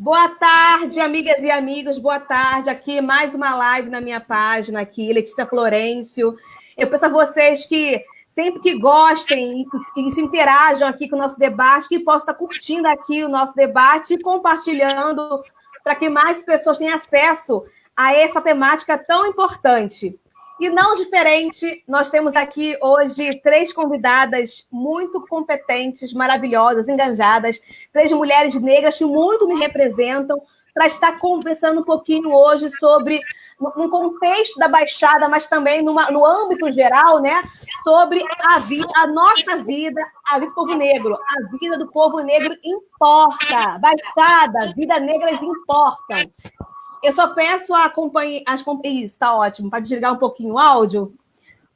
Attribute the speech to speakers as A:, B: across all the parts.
A: Boa tarde, amigas e amigos, boa tarde. Aqui mais uma live na minha página aqui, Letícia Florencio. Eu peço a vocês que sempre que gostem e se interajam aqui com o nosso debate, que possam estar curtindo aqui o nosso debate e compartilhando para que mais pessoas tenham acesso a essa temática tão importante. E não diferente, nós temos aqui hoje 3 convidadas muito competentes, maravilhosas, engajadas, 3 mulheres negras que muito me representam, para estar conversando um pouquinho hoje sobre, no contexto da Baixada, mas também no âmbito geral, né, sobre a nossa vida, a vida do povo negro. A vida do povo negro importa. Baixada, vidas negras importam. Eu só peço a companhia... Isso, está ótimo. Pode desligar um pouquinho o áudio,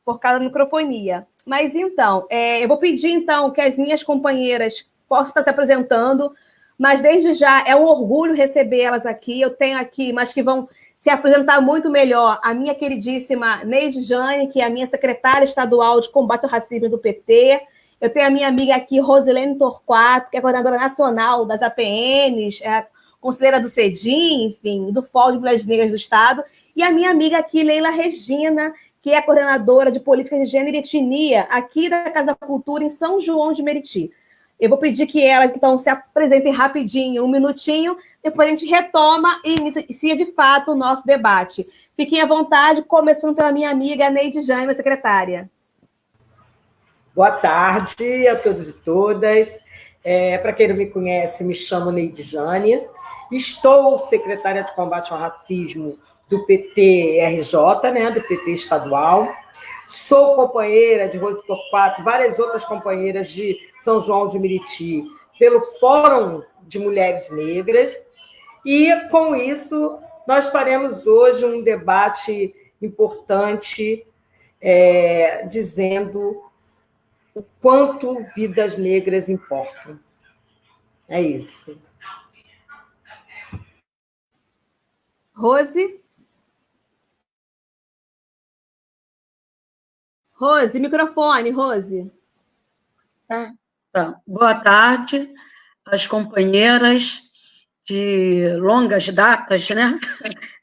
A: por causa da microfonia. Mas, então, eu vou pedir, então, que as minhas companheiras possam estar se apresentando, mas, desde já, é um orgulho receber elas aqui. Eu tenho aqui, mas que vão se apresentar muito melhor, a minha queridíssima Neide Jane, que é a minha secretária estadual de combate ao racismo do PT. Eu tenho a minha amiga aqui, Rosilene Torquato, que é coordenadora nacional das APNs, conselheira do CEDIM, enfim, do Fórum de Mulheres Negras do Estado, e a minha amiga aqui, Leila Regina, que é coordenadora de Políticas de Gênero e Etnia, aqui da Casa da Cultura, em São João de Meriti. Eu vou pedir que elas, então, se apresentem rapidinho, 1 minutinho, depois a gente retoma e inicia, de fato, o nosso debate. Fiquem à vontade, começando pela minha amiga Neide Jane, minha secretária.
B: Boa tarde a todos e todas. Para quem não me conhece, me chamo Neide Jane. Estou secretária de combate ao racismo do PT-RJ, né, do PT estadual. Sou companheira de Rose Torquato, várias outras companheiras de São João de Meriti, pelo Fórum de Mulheres Negras. E, com isso, nós faremos hoje um debate importante, dizendo o quanto vidas negras importam. É isso.
A: Rose? Rose, microfone, Rose.
C: Tá. Boa tarde, as companheiras de longas datas, né?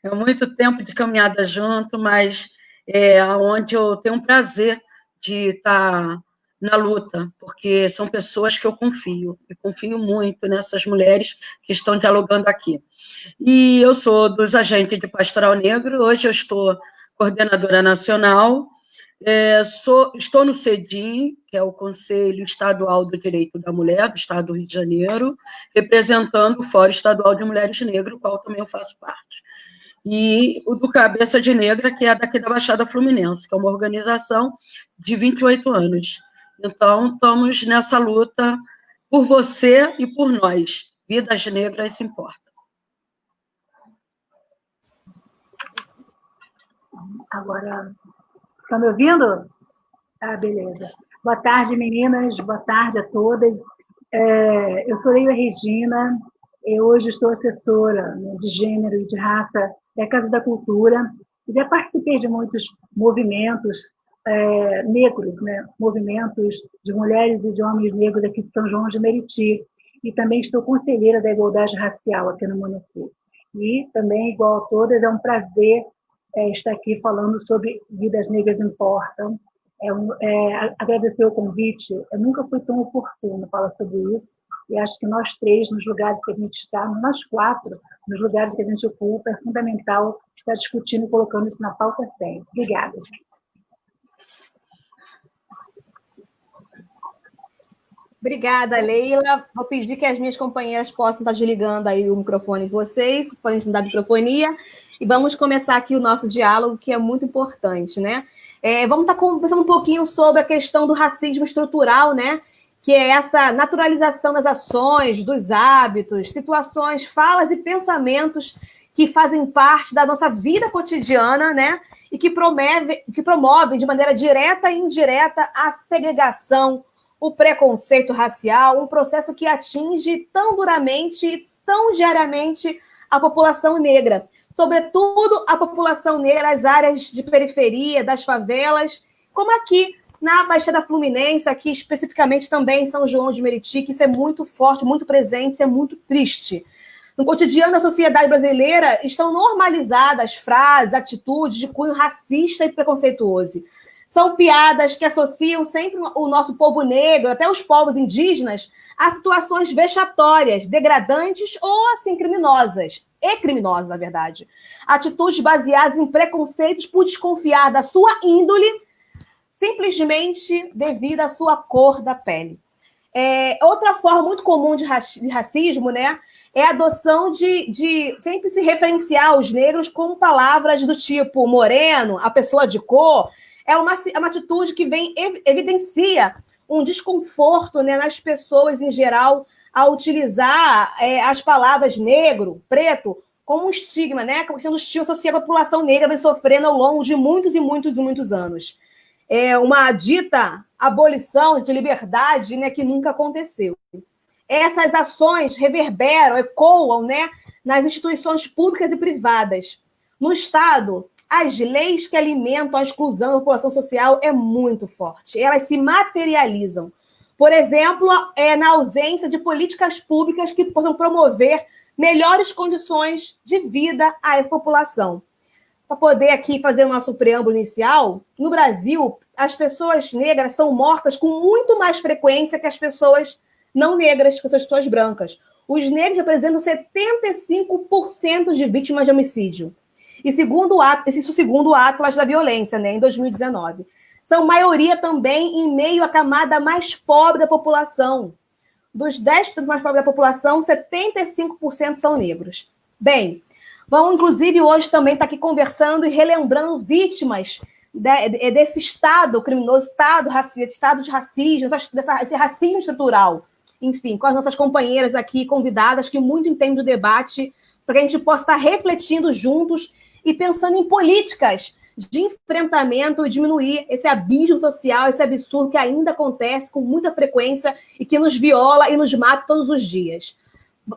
C: É muito tempo de caminhada junto, mas é onde eu tenho um prazer de estar na luta, porque são pessoas que eu confio muito nessas mulheres que estão dialogando aqui. E eu sou dos agentes de Pastoral Negro, hoje eu estou coordenadora nacional, estou no CEDIM, que é o Conselho Estadual do Direito da Mulher, do Estado do Rio de Janeiro, representando o Fórum Estadual de Mulheres Negras, do qual também eu faço parte. E o do Cabeça de Negra, que é daqui da Baixada Fluminense, que é uma organização de 28 anos. Então, estamos nessa luta por você e por nós. Vidas negras importam.
D: Agora, estão me ouvindo? Ah, beleza. Boa tarde, meninas. Boa tarde a todas. Eu sou Leila Regina. Eu hoje estou assessora, né, de gênero e de raça da Casa da Cultura. E já participei de muitos movimentos negros, né, movimentos de mulheres e de homens negros aqui de São João de Meriti. E também estou conselheira da Igualdade Racial aqui no município. E também, igual a todas, é um prazer estar aqui falando sobre Vidas Negras Importam. Agradecer o convite. Eu nunca fui tão oportuno falar sobre isso, e acho que nós 3, nos lugares que a gente está, nós 4, nos lugares que a gente ocupa, é fundamental estar discutindo e colocando isso na pauta sempre. Obrigada.
A: Obrigada, Leila. Vou pedir que as minhas companheiras possam estar desligando aí o microfone de vocês, podem dar microfonia, e vamos começar aqui o nosso diálogo, que é muito importante, né? Vamos estar conversando um pouquinho sobre a questão do racismo estrutural, né? Que é essa naturalização das ações, dos hábitos, situações, falas e pensamentos que fazem parte da nossa vida cotidiana, né? E que promovem de maneira direta e indireta a segregação, o preconceito racial, um processo que atinge tão duramente e tão diariamente a população negra, sobretudo a população negra, as áreas de periferia, das favelas, como aqui na Baixada Fluminense, aqui especificamente também em São João de Meriti, que isso é muito forte, muito presente, isso é muito triste. No cotidiano da sociedade brasileira estão normalizadas frases, atitudes de cunho racista e preconceituoso. São piadas que associam sempre o nosso povo negro, até os povos indígenas, a situações vexatórias, degradantes ou, assim, criminosas. E criminosas, na verdade. Atitudes baseadas em preconceitos por desconfiar da sua índole, simplesmente devido à sua cor da pele. Outra forma muito comum de racismo, né, é a adoção de sempre se referenciar os negros com palavras do tipo moreno, a pessoa de cor. É uma atitude que evidencia um desconforto, né, nas pessoas em geral ao utilizar as palavras negro, preto, como um estigma, né, como sendo um estigma associado à população negra vem sofrendo ao longo de muitos e muitos e muitos anos. Uma dita abolição de liberdade, né, que nunca aconteceu. Essas ações reverberam, ecoam, né, nas instituições públicas e privadas. No Estado, as leis que alimentam a exclusão da população social é muito forte. Elas se materializam. Por exemplo, na ausência de políticas públicas que possam promover melhores condições de vida a essa população. Para poder aqui fazer o nosso preâmbulo inicial, no Brasil, as pessoas negras são mortas com muito mais frequência que as pessoas não negras, que são as pessoas brancas. Os negros representam 75% de vítimas de homicídio. Isso segundo o Atlas da Violência, né, em 2019. São maioria também em meio à camada mais pobre da população. Dos 10% mais pobres da população, 75% são negros. Bem, vamos, inclusive, hoje também estar aqui conversando e relembrando vítimas desse estado criminoso, estado de racismo, esse racismo estrutural. Enfim, com as nossas companheiras aqui, convidadas, que muito entendem do debate, para que a gente possa estar refletindo juntos e pensando em políticas de enfrentamento e diminuir esse abismo social, esse absurdo que ainda acontece com muita frequência e que nos viola e nos mata todos os dias.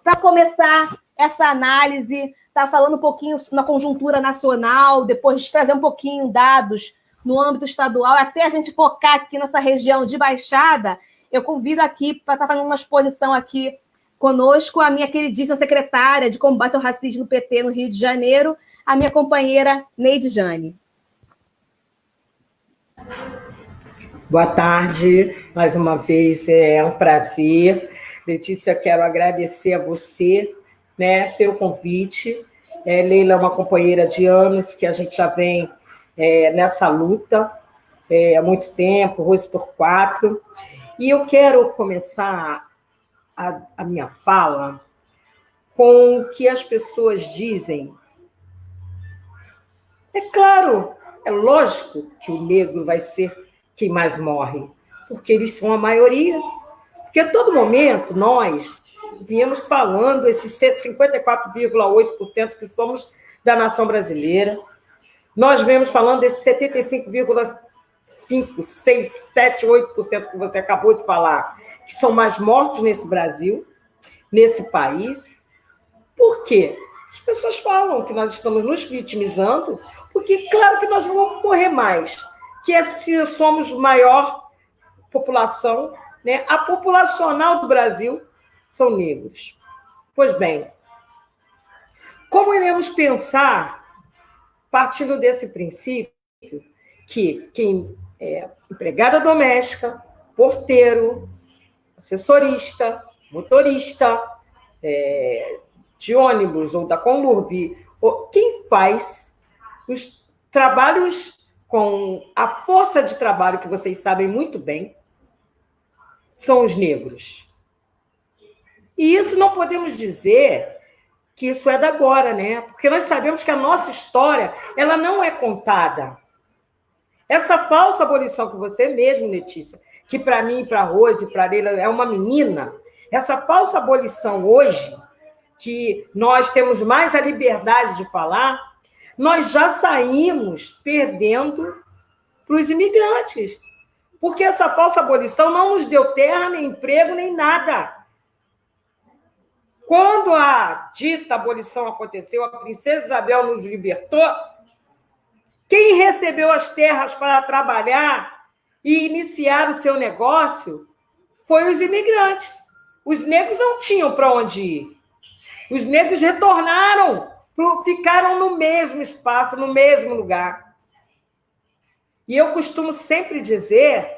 A: Para começar essa análise, tá falando um pouquinho na conjuntura nacional, depois de trazer um pouquinho dados no âmbito estadual, até a gente focar aqui nessa região de Baixada, eu convido aqui para estar fazendo uma exposição aqui conosco a minha queridíssima secretária de combate ao racismo no PT no Rio de Janeiro, a minha companheira Neide Jane.
B: Boa tarde, mais uma vez, é um prazer. Letícia, quero agradecer a você, né, pelo convite. Leila é uma companheira de anos que a gente já vem nessa luta há muito tempo, Rose por 4. E eu quero começar a minha fala com o que as pessoas dizem. É claro, é lógico que o negro vai ser quem mais morre, porque eles são a maioria. Porque a todo momento nós viemos falando esses 54,8% que somos da nação brasileira, nós viemos falando desses 75,5%, 6%, 7%, 8% que você acabou de falar, que são mais mortos nesse Brasil, nesse país. Por quê? As pessoas falam que nós estamos nos vitimizando, porque claro que nós vamos morrer mais, que se somos maior população, né? A populacional do Brasil são negros. Pois bem, como iremos pensar, partindo desse princípio, que quem é empregada doméstica, porteiro, assessorista, motorista, de ônibus ou da Conlurb, quem faz os trabalhos com a força de trabalho que vocês sabem muito bem, são os negros. E isso não podemos dizer que isso é da agora, né? Porque nós sabemos que a nossa história, ela não é contada. Essa falsa abolição que você mesmo, Letícia, que para mim, para a Rose, para a Leila, é uma menina, essa falsa abolição hoje, que nós temos mais a liberdade de falar, nós já saímos perdendo para os imigrantes. Porque essa falsa abolição não nos deu terra, nem emprego, nem nada. Quando a dita abolição aconteceu, a princesa Isabel nos libertou, quem recebeu as terras para trabalhar e iniciar o seu negócio foi os imigrantes. Os negros não tinham para onde ir. Os negros retornaram, ficaram no mesmo espaço, no mesmo lugar. E eu costumo sempre dizer,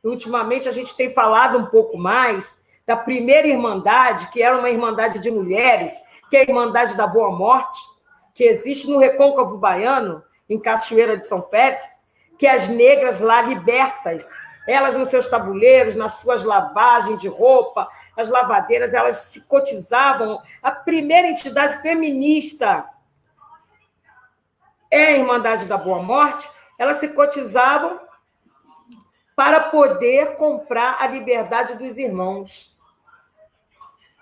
B: ultimamente a gente tem falado um pouco mais da primeira irmandade, que era uma irmandade de mulheres, que é a Irmandade da Boa Morte, que existe no Recôncavo Baiano, em Cachoeira de São Félix, que as negras lá libertas, elas nos seus tabuleiros, nas suas lavagens de roupa, as lavadeiras, elas se cotizavam. A primeira entidade feminista é a Irmandade da Boa Morte, elas se cotizavam para poder comprar a liberdade dos irmãos.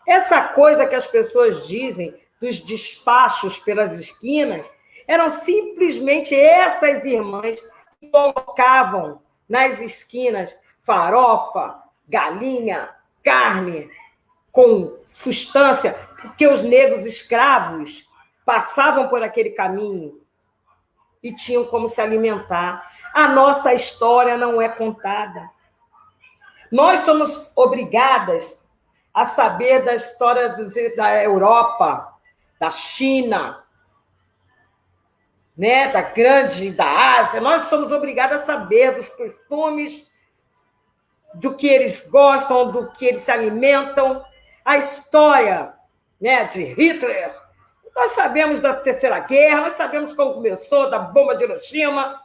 B: Essa coisa que as pessoas dizem dos despachos pelas esquinas eram simplesmente essas irmãs que colocavam nas esquinas farofa, galinha, carne, com substância, porque os negros escravos passavam por aquele caminho e tinham como se alimentar. A nossa história não é contada. Nós somos obrigadas a saber da história da Europa, da China, né, da Ásia. Nós somos obrigados a saber dos costumes, do que eles gostam, do que eles se alimentam, a história, né, de Hitler. Nós sabemos da Terceira Guerra, nós sabemos como começou, da bomba de Hiroshima.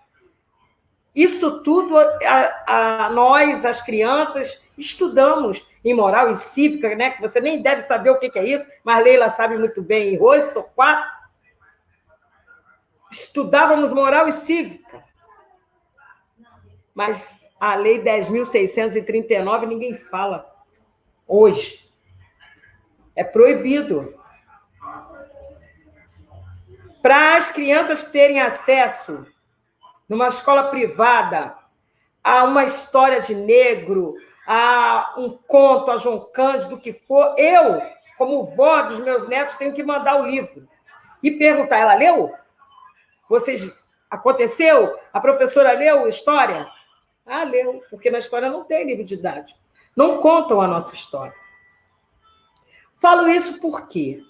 B: Isso tudo nós, as crianças, estudamos em moral e cívica, né? Que você nem deve saber o que é isso, mas Leila sabe muito bem, em Rosto 4. Estudávamos moral e cívica. Mas a Lei 10.639 ninguém fala hoje. É proibido. Para as crianças terem acesso, numa escola privada, a uma história de negro, a um conto, a João Cândido, do que for, eu, como vó dos meus netos, tenho que mandar o livro e perguntar, ela leu? Aconteceu? A professora leu história? Ah, leu, porque na história não tem livro didático. Não contam a nossa história. Falo isso porque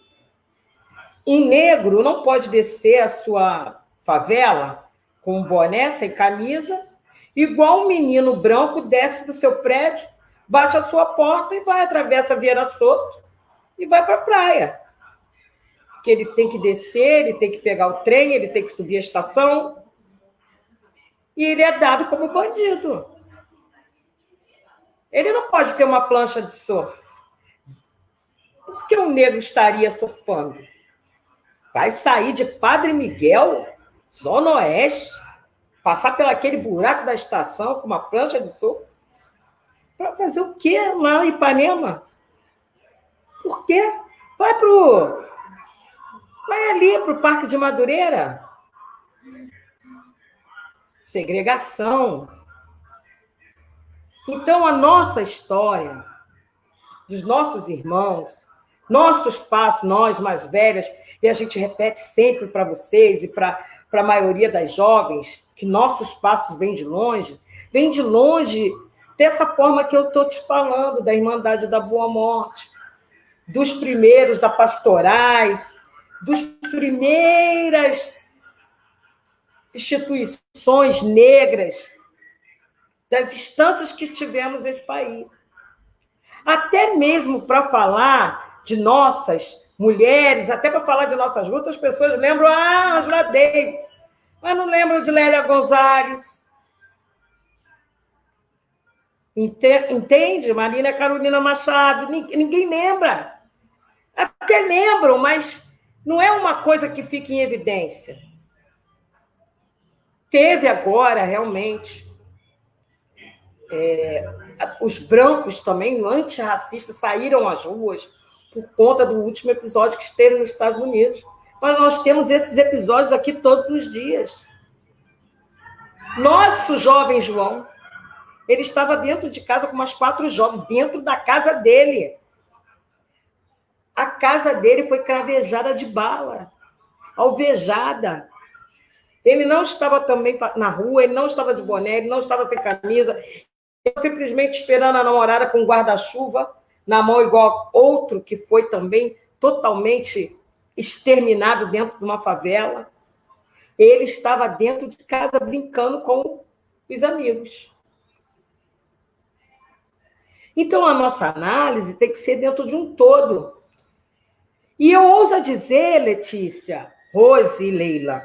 B: um negro não pode descer a sua favela com um boné, sem camisa, igual um menino branco desce do seu prédio, bate a sua porta e vai, atravessa a Vieira Soto e vai para a praia. Porque ele tem que descer, ele tem que pegar o trem, ele tem que subir a estação, e ele é dado como bandido. Ele não pode ter uma plancha de surf. Por que um negro estaria surfando? Vai sair de Padre Miguel, Zona Oeste, passar pelaquele buraco da estação com uma plancha de surf? Para fazer o quê lá em Ipanema? Por quê? Vai ali para o Parque de Madureira. Segregação. Então, a nossa história, dos nossos irmãos, nossos passos, nós mais velhas, e a gente repete sempre para vocês e para a maioria das jovens, que nossos passos vêm de longe dessa forma que eu estou te falando, da Irmandade da Boa Morte, dos primeiros, da pastorais, das primeiras instituições negras, das instâncias que tivemos nesse país. Até mesmo para falar de nossas mulheres, até para falar de nossas lutas, as pessoas lembram Angela Davis, mas não lembram de Lélia Gonzalez. Entende? Marina Carolina Machado. Ninguém lembra. Até lembram, mas não é uma coisa que fica em evidência. Teve agora, realmente, os brancos também, antirracistas, saíram às ruas por conta do último episódio que esteve nos Estados Unidos. Mas nós temos esses episódios aqui todos os dias. Nosso jovem João, ele estava dentro de casa com umas 4 jovens, dentro da casa dele. A casa dele foi cravejada de bala, alvejada. Ele não estava também na rua, ele não estava de boné, ele não estava sem camisa, ele simplesmente esperando a namorada com um guarda-chuva na mão, igual outro que foi também totalmente exterminado dentro de uma favela. Ele estava dentro de casa brincando com os amigos. Então, a nossa análise tem que ser dentro de um todo. E eu ouso dizer, Letícia, Rose e Leila,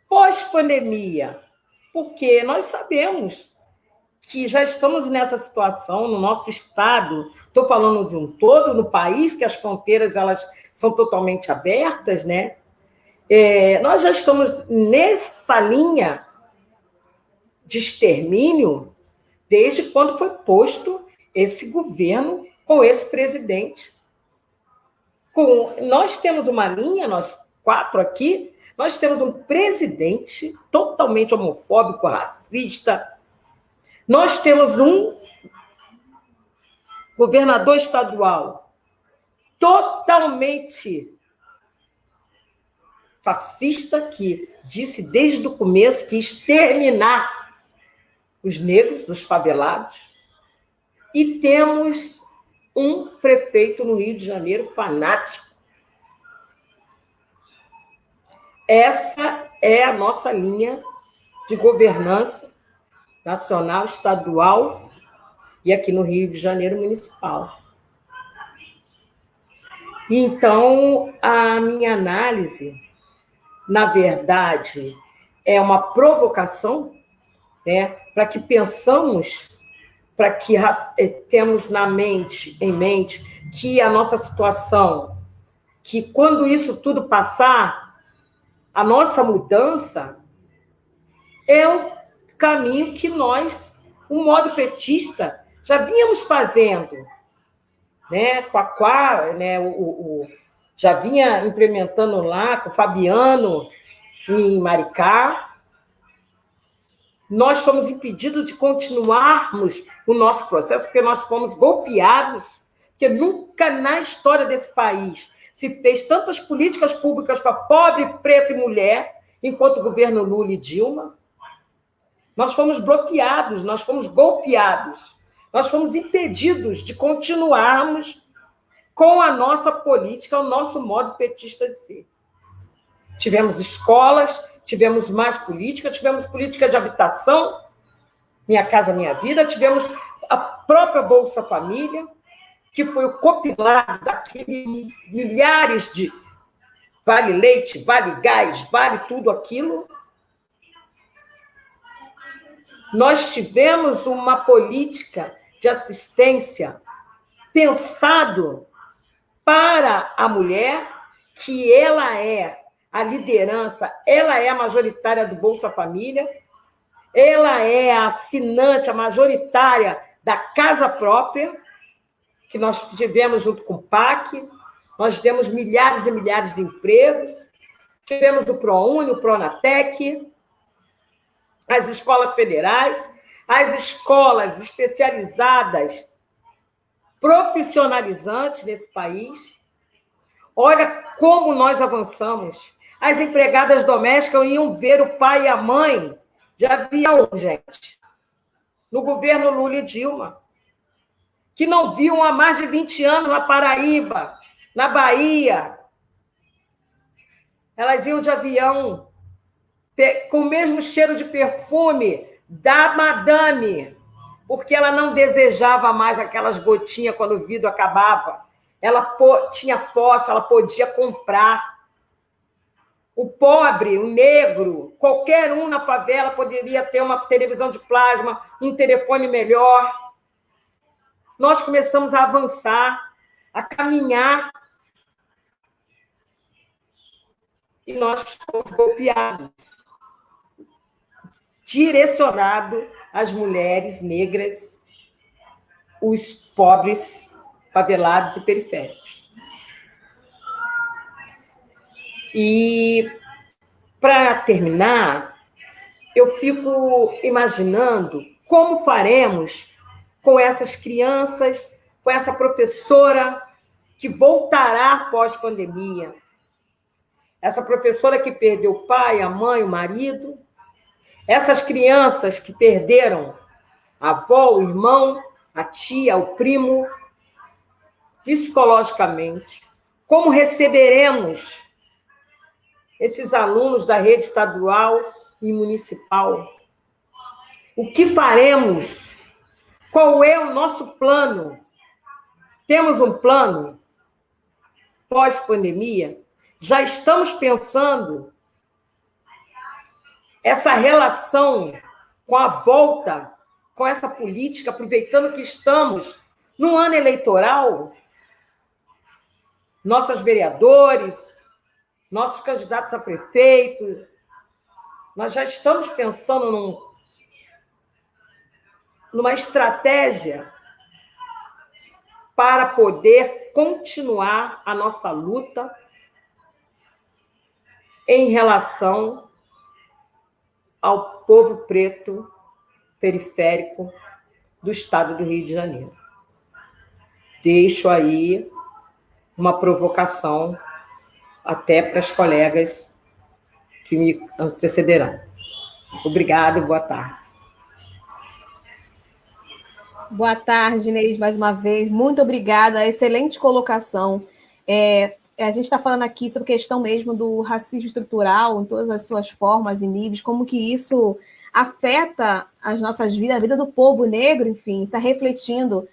B: pós-pandemia, porque nós sabemos que já estamos nessa situação no nosso estado, estou falando de um todo, no país, que as fronteiras elas são totalmente abertas, né? Nós já estamos nessa linha de extermínio desde quando foi posto esse governo com esse presidente. Nós temos uma linha, nós 4 aqui, nós temos um presidente totalmente homofóbico, racista. Nós temos um governador estadual totalmente fascista, que disse desde o começo que ia exterminar os negros, os favelados. E temos um prefeito no Rio de Janeiro fanático. Essa é a nossa linha de governança nacional, estadual e aqui no Rio de Janeiro municipal. Então, a minha análise, na verdade, é uma provocação, né, para que pensamos, para que temos em mente que a nossa situação, que quando isso tudo passar, a nossa mudança é um caminho que nós, o modo petista, já vínhamos fazendo, né? Já vinha implementando lá com o Fabiano em Maricá. Nós fomos impedidos de continuarmos o nosso processo, porque nós fomos golpeados, porque nunca na história desse país se fez tantas políticas públicas para pobre, preto e mulher, enquanto o governo Lula e Dilma. Nós fomos bloqueados, nós fomos golpeados, nós fomos impedidos de continuarmos com a nossa política, o nosso modo petista de ser. Tivemos escolas, tivemos mais política, tivemos política de habitação, Minha Casa Minha Vida, tivemos a própria Bolsa Família, que foi o compilado daqueles milhares de vale leite, vale gás, vale tudo aquilo. Nós tivemos uma política de assistência pensado para a mulher, que ela é a liderança, ela é a majoritária do Bolsa Família, ela é a assinante, a majoritária da casa própria, que nós tivemos junto com o PAC, nós demos milhares e milhares de empregos, tivemos o ProUni, o Pronatec, as escolas federais, as escolas especializadas, profissionalizantes nesse país. Olha como nós avançamos. As empregadas domésticas iam ver o pai e a mãe de avião, gente, no governo Lula e Dilma, que não viam há mais de 20 anos na Paraíba, na Bahia. Elas iam de avião com o mesmo cheiro de perfume da madame, porque ela não desejava mais aquelas gotinhas quando o vidro acabava. Ela tinha posse, ela podia comprar. O pobre, o negro, qualquer um na favela poderia ter uma televisão de plasma, um telefone melhor. Nós começamos a avançar, a caminhar, e nós fomos golpeados, direcionado às mulheres negras, os pobres, favelados e periféricos. E, para terminar, eu fico imaginando como faremos com essas crianças, com essa professora que voltará pós-pandemia, essa professora que perdeu o pai, a mãe, o marido, essas crianças que perderam a avó, o irmão, a tia, o primo, psicologicamente, como receberemos esses alunos da rede estadual e municipal, o que faremos, qual é o nosso plano, temos um plano pós-pandemia, já estamos pensando essa relação com a volta, com essa política, aproveitando que estamos no ano eleitoral, nossos vereadores, nossos candidatos a prefeito, nós já estamos pensando numa estratégia para poder continuar a nossa luta em relação ao povo preto periférico do estado do Rio de Janeiro. Deixo aí uma provocação até para as colegas que me antecederão. Obrigada e boa tarde.
A: Boa tarde, Inês, mais uma vez. Muito obrigada, excelente colocação. A gente está falando aqui sobre a questão mesmo do racismo estrutural, em todas as suas formas e níveis, como que isso afeta as nossas vidas, a vida do povo negro, enfim, está refletindo.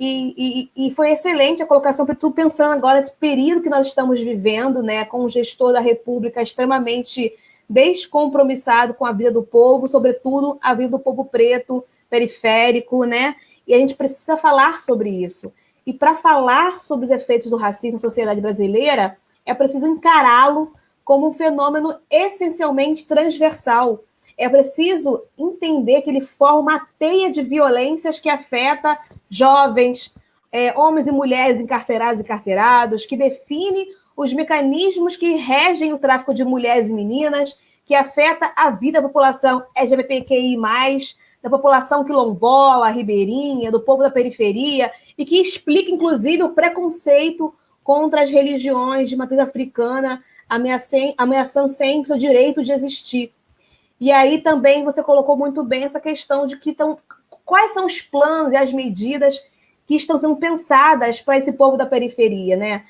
A: E foi excelente a colocação, porque tu pensando agora nesse período que nós estamos vivendo, né, com um gestor da República extremamente descompromissado com a vida do povo, sobretudo a vida do povo preto, periférico, né? E a gente precisa falar sobre isso. E para falar sobre os efeitos do racismo na sociedade brasileira, é preciso encará-lo como um fenômeno essencialmente transversal. É preciso entender que ele forma uma teia de violências que afeta jovens, homens e mulheres encarcerados e encarcerados, que define os mecanismos que regem o tráfico de mulheres e meninas, que afeta a vida da população LGBTQI+, da população quilombola, ribeirinha, do povo da periferia, e que explica, inclusive, o preconceito contra as religiões de matriz africana, ameaçando sempre o direito de existir. E aí também você colocou muito bem essa questão de quais são os planos e as medidas que estão sendo pensadas para esse povo da periferia, né?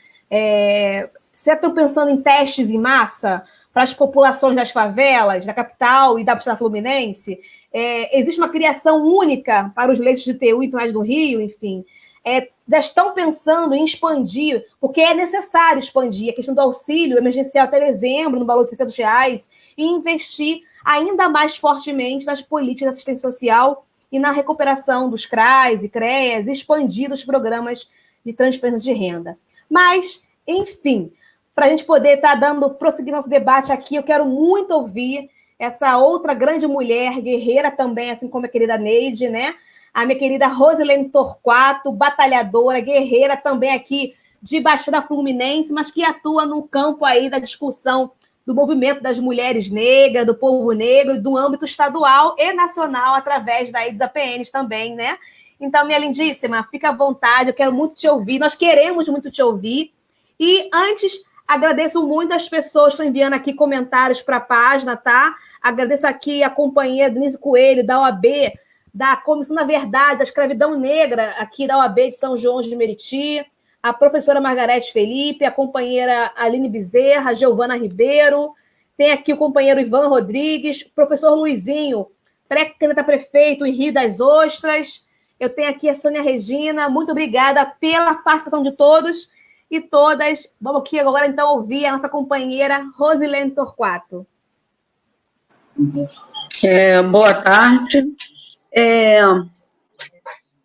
A: Você está pensando em testes em massa para as populações das favelas, da capital e da Baixada Fluminense? Existe uma criação única para os leitos de UTI e mais do Rio, enfim. Já estão pensando em expandir, porque é necessário expandir a questão do auxílio emergencial até dezembro, no valor de R$600, e investir ainda mais fortemente nas políticas de assistência social e na recuperação dos CRAs e CREAs, expandindo os programas de transferência de renda. Mas, enfim, para a gente poder estar dando prosseguir nosso debate aqui, eu quero muito ouvir essa outra grande mulher, guerreira também, assim como a querida Neide, né? A minha querida Rosilene Torquato, batalhadora, guerreira também aqui de Baixada Fluminense, mas que atua no campo aí da discussão do movimento das mulheres negras, do povo negro, do âmbito estadual e nacional, através da APNs também, né? Então, minha lindíssima, fica à vontade, eu quero muito te ouvir, nós queremos muito te ouvir. E antes, agradeço muito as pessoas que estão enviando aqui comentários para a página, tá? Agradeço aqui a companheira Denise Coelho, da OAB, da Comissão da Verdade, da Escravidão Negra, aqui da OAB de São João de Meriti, a professora Margarete Felipe, a companheira Aline Bezerra, a Giovana Ribeiro, tem aqui o companheiro Ivan Rodrigues, professor Luizinho, pré-candidato a prefeito em Rio das Ostras, eu tenho aqui a Sônia Regina, muito obrigada pela participação de todos e todas. Vamos aqui agora, então, ouvir a nossa companheira Rosilene Torquato.
C: Boa tarde.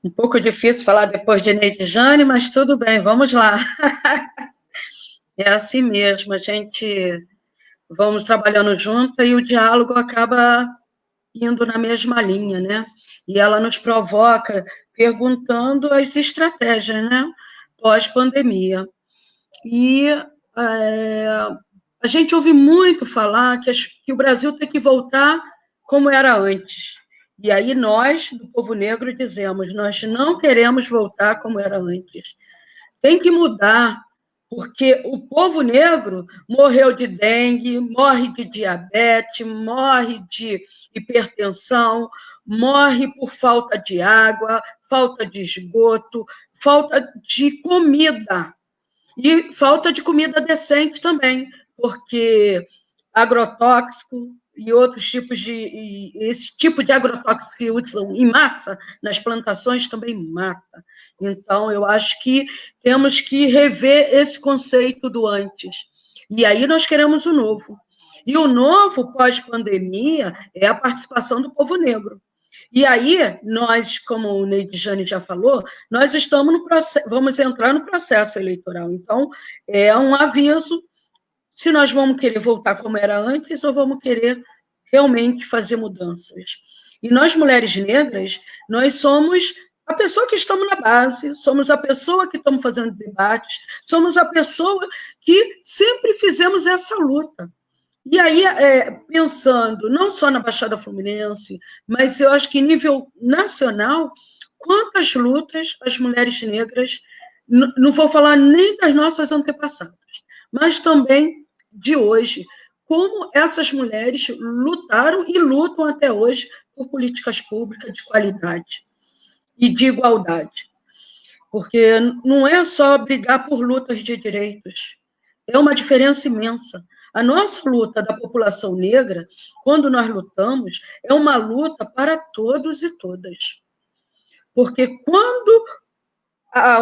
C: Um pouco difícil falar depois de Neide Jane, mas tudo bem, vamos lá. É assim mesmo, a gente vamos trabalhando junto e o diálogo acaba indo na mesma linha, né? E ela nos provoca perguntando as estratégias, né? Pós-pandemia. E a gente ouve muito falar que o Brasil tem que voltar como era antes. E aí nós, do povo negro, dizemos, nós não queremos voltar como era antes. Tem que mudar, porque o povo negro morreu de dengue, morre de diabetes, morre de hipertensão, morre por falta de água, falta de esgoto, falta de comida, e falta de comida decente também, porque agrotóxico e outros tipos esse tipo de agrotóxico que usam em massa nas plantações também mata. Então, eu acho que temos que rever esse conceito do antes. E aí nós queremos o novo. E o novo, pós-pandemia, é a participação do povo negro. E aí, nós, como o Neide já falou, nós estamos no processo, vamos entrar no processo eleitoral. Então, é um aviso se nós vamos querer voltar como era antes ou vamos querer realmente fazer mudanças. E nós, mulheres negras, nós somos a pessoa que estamos na base, somos a pessoa que estamos fazendo debates, somos a pessoa que sempre fizemos essa luta. E aí, pensando não só na Baixada Fluminense, mas eu acho que em nível nacional, quantas lutas as mulheres negras, não vou falar nem das nossas antepassadas, mas também de hoje, como essas mulheres lutaram e lutam até hoje por políticas públicas de qualidade e de igualdade. Porque não é só brigar por lutas de direitos, é uma diferença imensa. A nossa luta da população negra, quando nós lutamos, é uma luta para todos e todas. Porque quando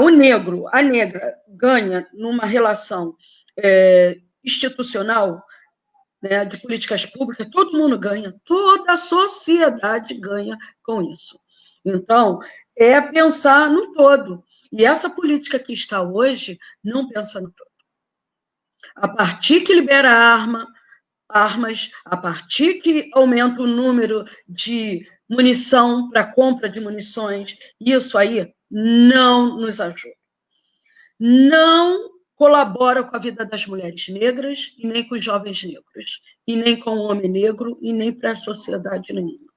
C: o negro, a negra, ganha numa relação institucional, né, de políticas públicas, todo mundo ganha, toda a sociedade ganha com isso. Então, é pensar no todo. E essa política que está hoje não pensa no todo. A partir que libera armas, a partir que aumenta o número de munição para compra de munições, isso aí não nos ajuda. Não colabora com a vida das mulheres negras, e nem com os jovens negros, e nem com o homem negro, e nem para a sociedade nenhuma.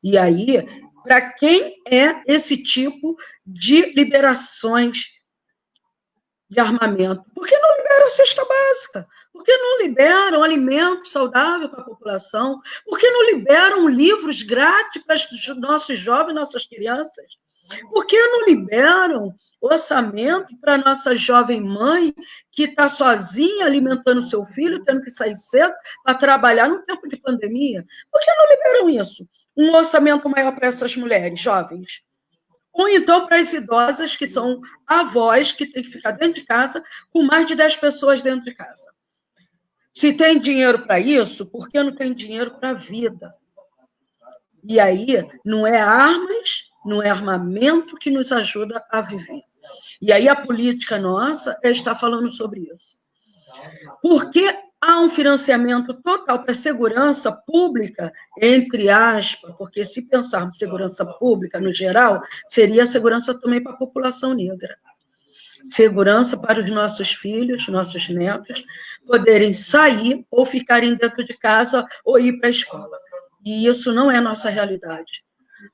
C: E aí, para quem é esse tipo de liberações de armamento? Por que não libera a cesta básica? Por que não liberam alimento saudável para a população? Por que não liberam livros grátis para os nossos jovens, nossas crianças? Por que não liberam orçamento para a nossa jovem mãe que está sozinha alimentando seu filho, tendo que sair cedo para trabalhar no tempo de pandemia? Por que não liberam isso? Um orçamento maior para essas mulheres jovens? Ou então para as idosas, que são avós, que têm que ficar dentro de casa, com mais de 10 pessoas dentro de casa. Se tem dinheiro para isso, por que não tem dinheiro para a vida? E aí, não é armas, não é armamento que nos ajuda a viver. E aí a política nossa está falando sobre isso. Porque há um financiamento total para a segurança pública, entre aspas, porque se pensarmos segurança pública no geral, seria segurança também para a população negra. Segurança para os nossos filhos, nossos netos, poderem sair ou ficarem dentro de casa ou ir para a escola. E isso não é a nossa realidade.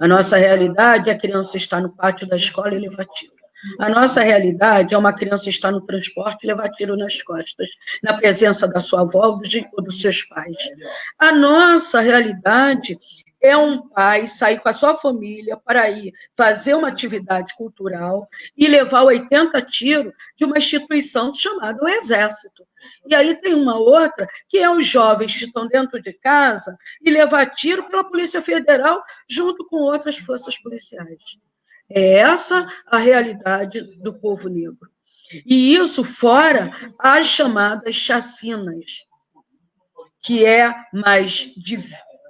C: A nossa realidade é a criança estar no pátio da escola e levar tiro. A nossa realidade é uma criança estar no transporte e levar tiro nas costas, na presença da sua avó ou dos seus pais. A nossa realidade é um pai sair com a sua família para ir fazer uma atividade cultural e levar 80 tiros de uma instituição chamada o Exército. E aí tem uma outra, que é os jovens que estão dentro de casa e levar tiro pela Polícia Federal junto com outras forças policiais. É essa a realidade do povo negro. E isso fora as chamadas chacinas, que é mais de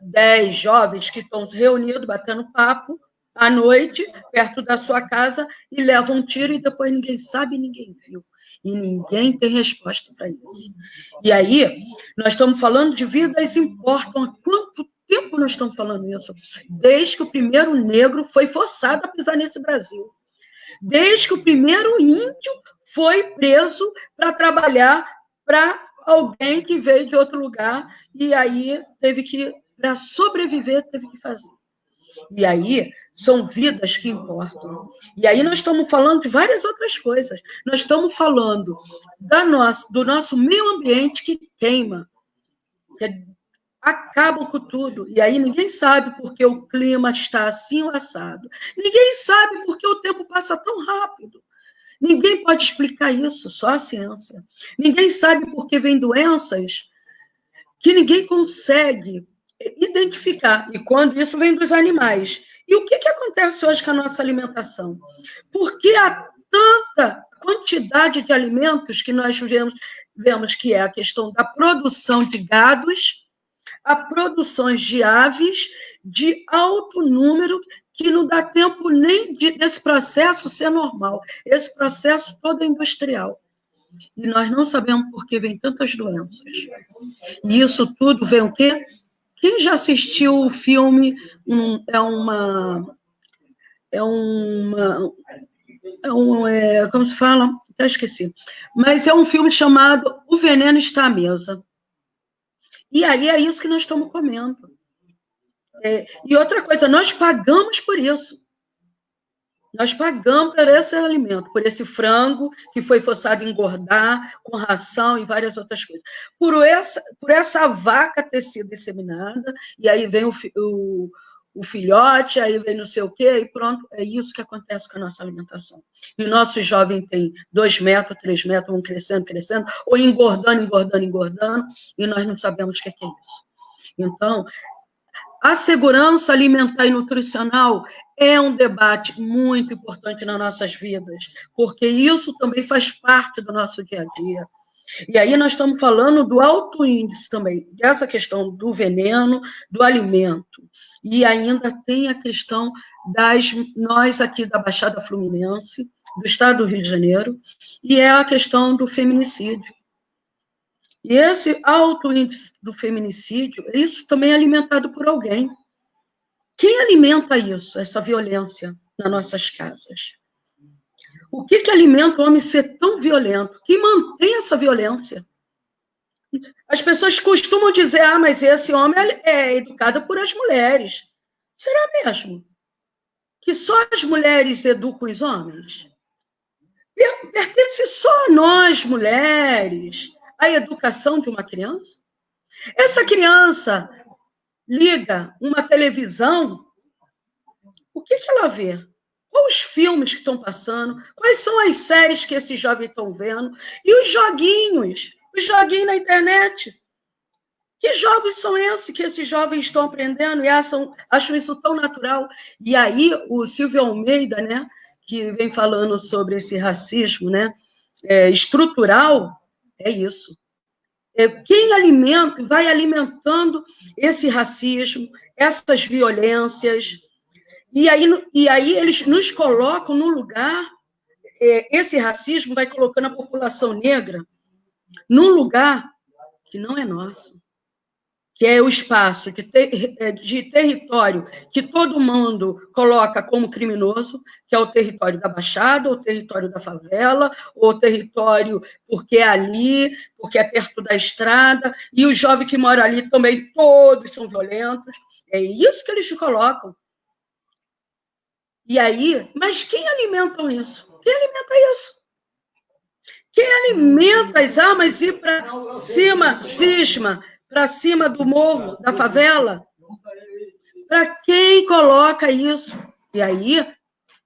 C: 10 jovens que estão reunidos, batendo papo, à noite, perto da sua casa, e levam um tiro e depois ninguém sabe, ninguém viu. E ninguém tem resposta para isso. E aí, nós estamos falando de vidas importam. Há quanto tempo nós estamos falando isso? Desde que o primeiro negro foi forçado a pisar nesse Brasil. Desde que o primeiro índio foi preso para trabalhar para alguém que veio de outro lugar e aí teve que, para sobreviver, teve que fazer. E aí, são vidas que importam. E aí nós estamos falando de várias outras coisas. Nós estamos falando do nosso meio ambiente que queima. acabam com tudo. E aí ninguém sabe por que o clima está assim ou assado. Ninguém sabe por que o tempo passa tão rápido. Ninguém pode explicar isso, só a ciência. Ninguém sabe por que vem doenças que ninguém consegue identificar. E quando isso vem dos animais. E o que acontece hoje com a nossa alimentação? Por que há tanta quantidade de alimentos que nós vemos que é a questão da produção de gados, a produções de aves de alto número, que não dá tempo nem desse processo ser normal. Esse processo todo é industrial. E nós não sabemos por que vem tantas doenças. E isso tudo vem o quê? Quem já assistiu o filme, como se fala? Até esqueci. Mas é um filme chamado O Veneno Está à Mesa. E aí é isso que nós estamos comendo. E outra coisa, nós pagamos por isso. Nós pagamos por esse alimento, por esse frango que foi forçado a engordar com ração e várias outras coisas. Por essa vaca ter sido inseminada, e aí vem o filhote, aí vem não sei o quê, e pronto, é isso que acontece com a nossa alimentação. E o nosso jovem tem 2 metros, 3 metros, vão crescendo, ou engordando, e nós não sabemos o que é isso. Então, a segurança alimentar e nutricional é um debate muito importante nas nossas vidas, porque isso também faz parte do nosso dia a dia. E aí nós estamos falando do alto índice também, dessa questão do veneno, do alimento. E ainda tem a questão nós aqui da Baixada Fluminense, do estado do Rio de Janeiro, e é a questão do feminicídio. E esse alto índice do feminicídio, isso também é alimentado por alguém. Quem alimenta isso, essa violência nas nossas casas? O que alimenta o homem ser tão violento? Quem mantém essa violência? As pessoas costumam dizer, mas esse homem é educado por as mulheres. Será mesmo? Que só as mulheres educam os homens? Pertence só a nós, mulheres, a educação de uma criança? Essa criança liga uma televisão, o que ela vê? Quais os filmes que estão passando? Quais são as séries que esses jovens estão vendo? E os joguinhos na internet. Que jogos são esses que esses jovens estão aprendendo e acham isso tão natural? E aí o Silvio Almeida, né, que vem falando sobre esse racismo, né, estrutural, é isso. Quem vai alimentando esse racismo, essas violências, e aí eles nos colocam no lugar, esse racismo vai colocando a população negra num lugar que não é nosso, que é o espaço de território que todo mundo coloca como criminoso, que é o território da Baixada, o território da favela, o território porque é ali, porque é perto da estrada, e os jovens que moram ali também todos são violentos. É isso que eles colocam. E aí, mas quem alimenta isso? Quem alimenta isso? Quem alimenta as armas ir para cima, cisma, para cima do morro, da favela? Para quem coloca isso? E aí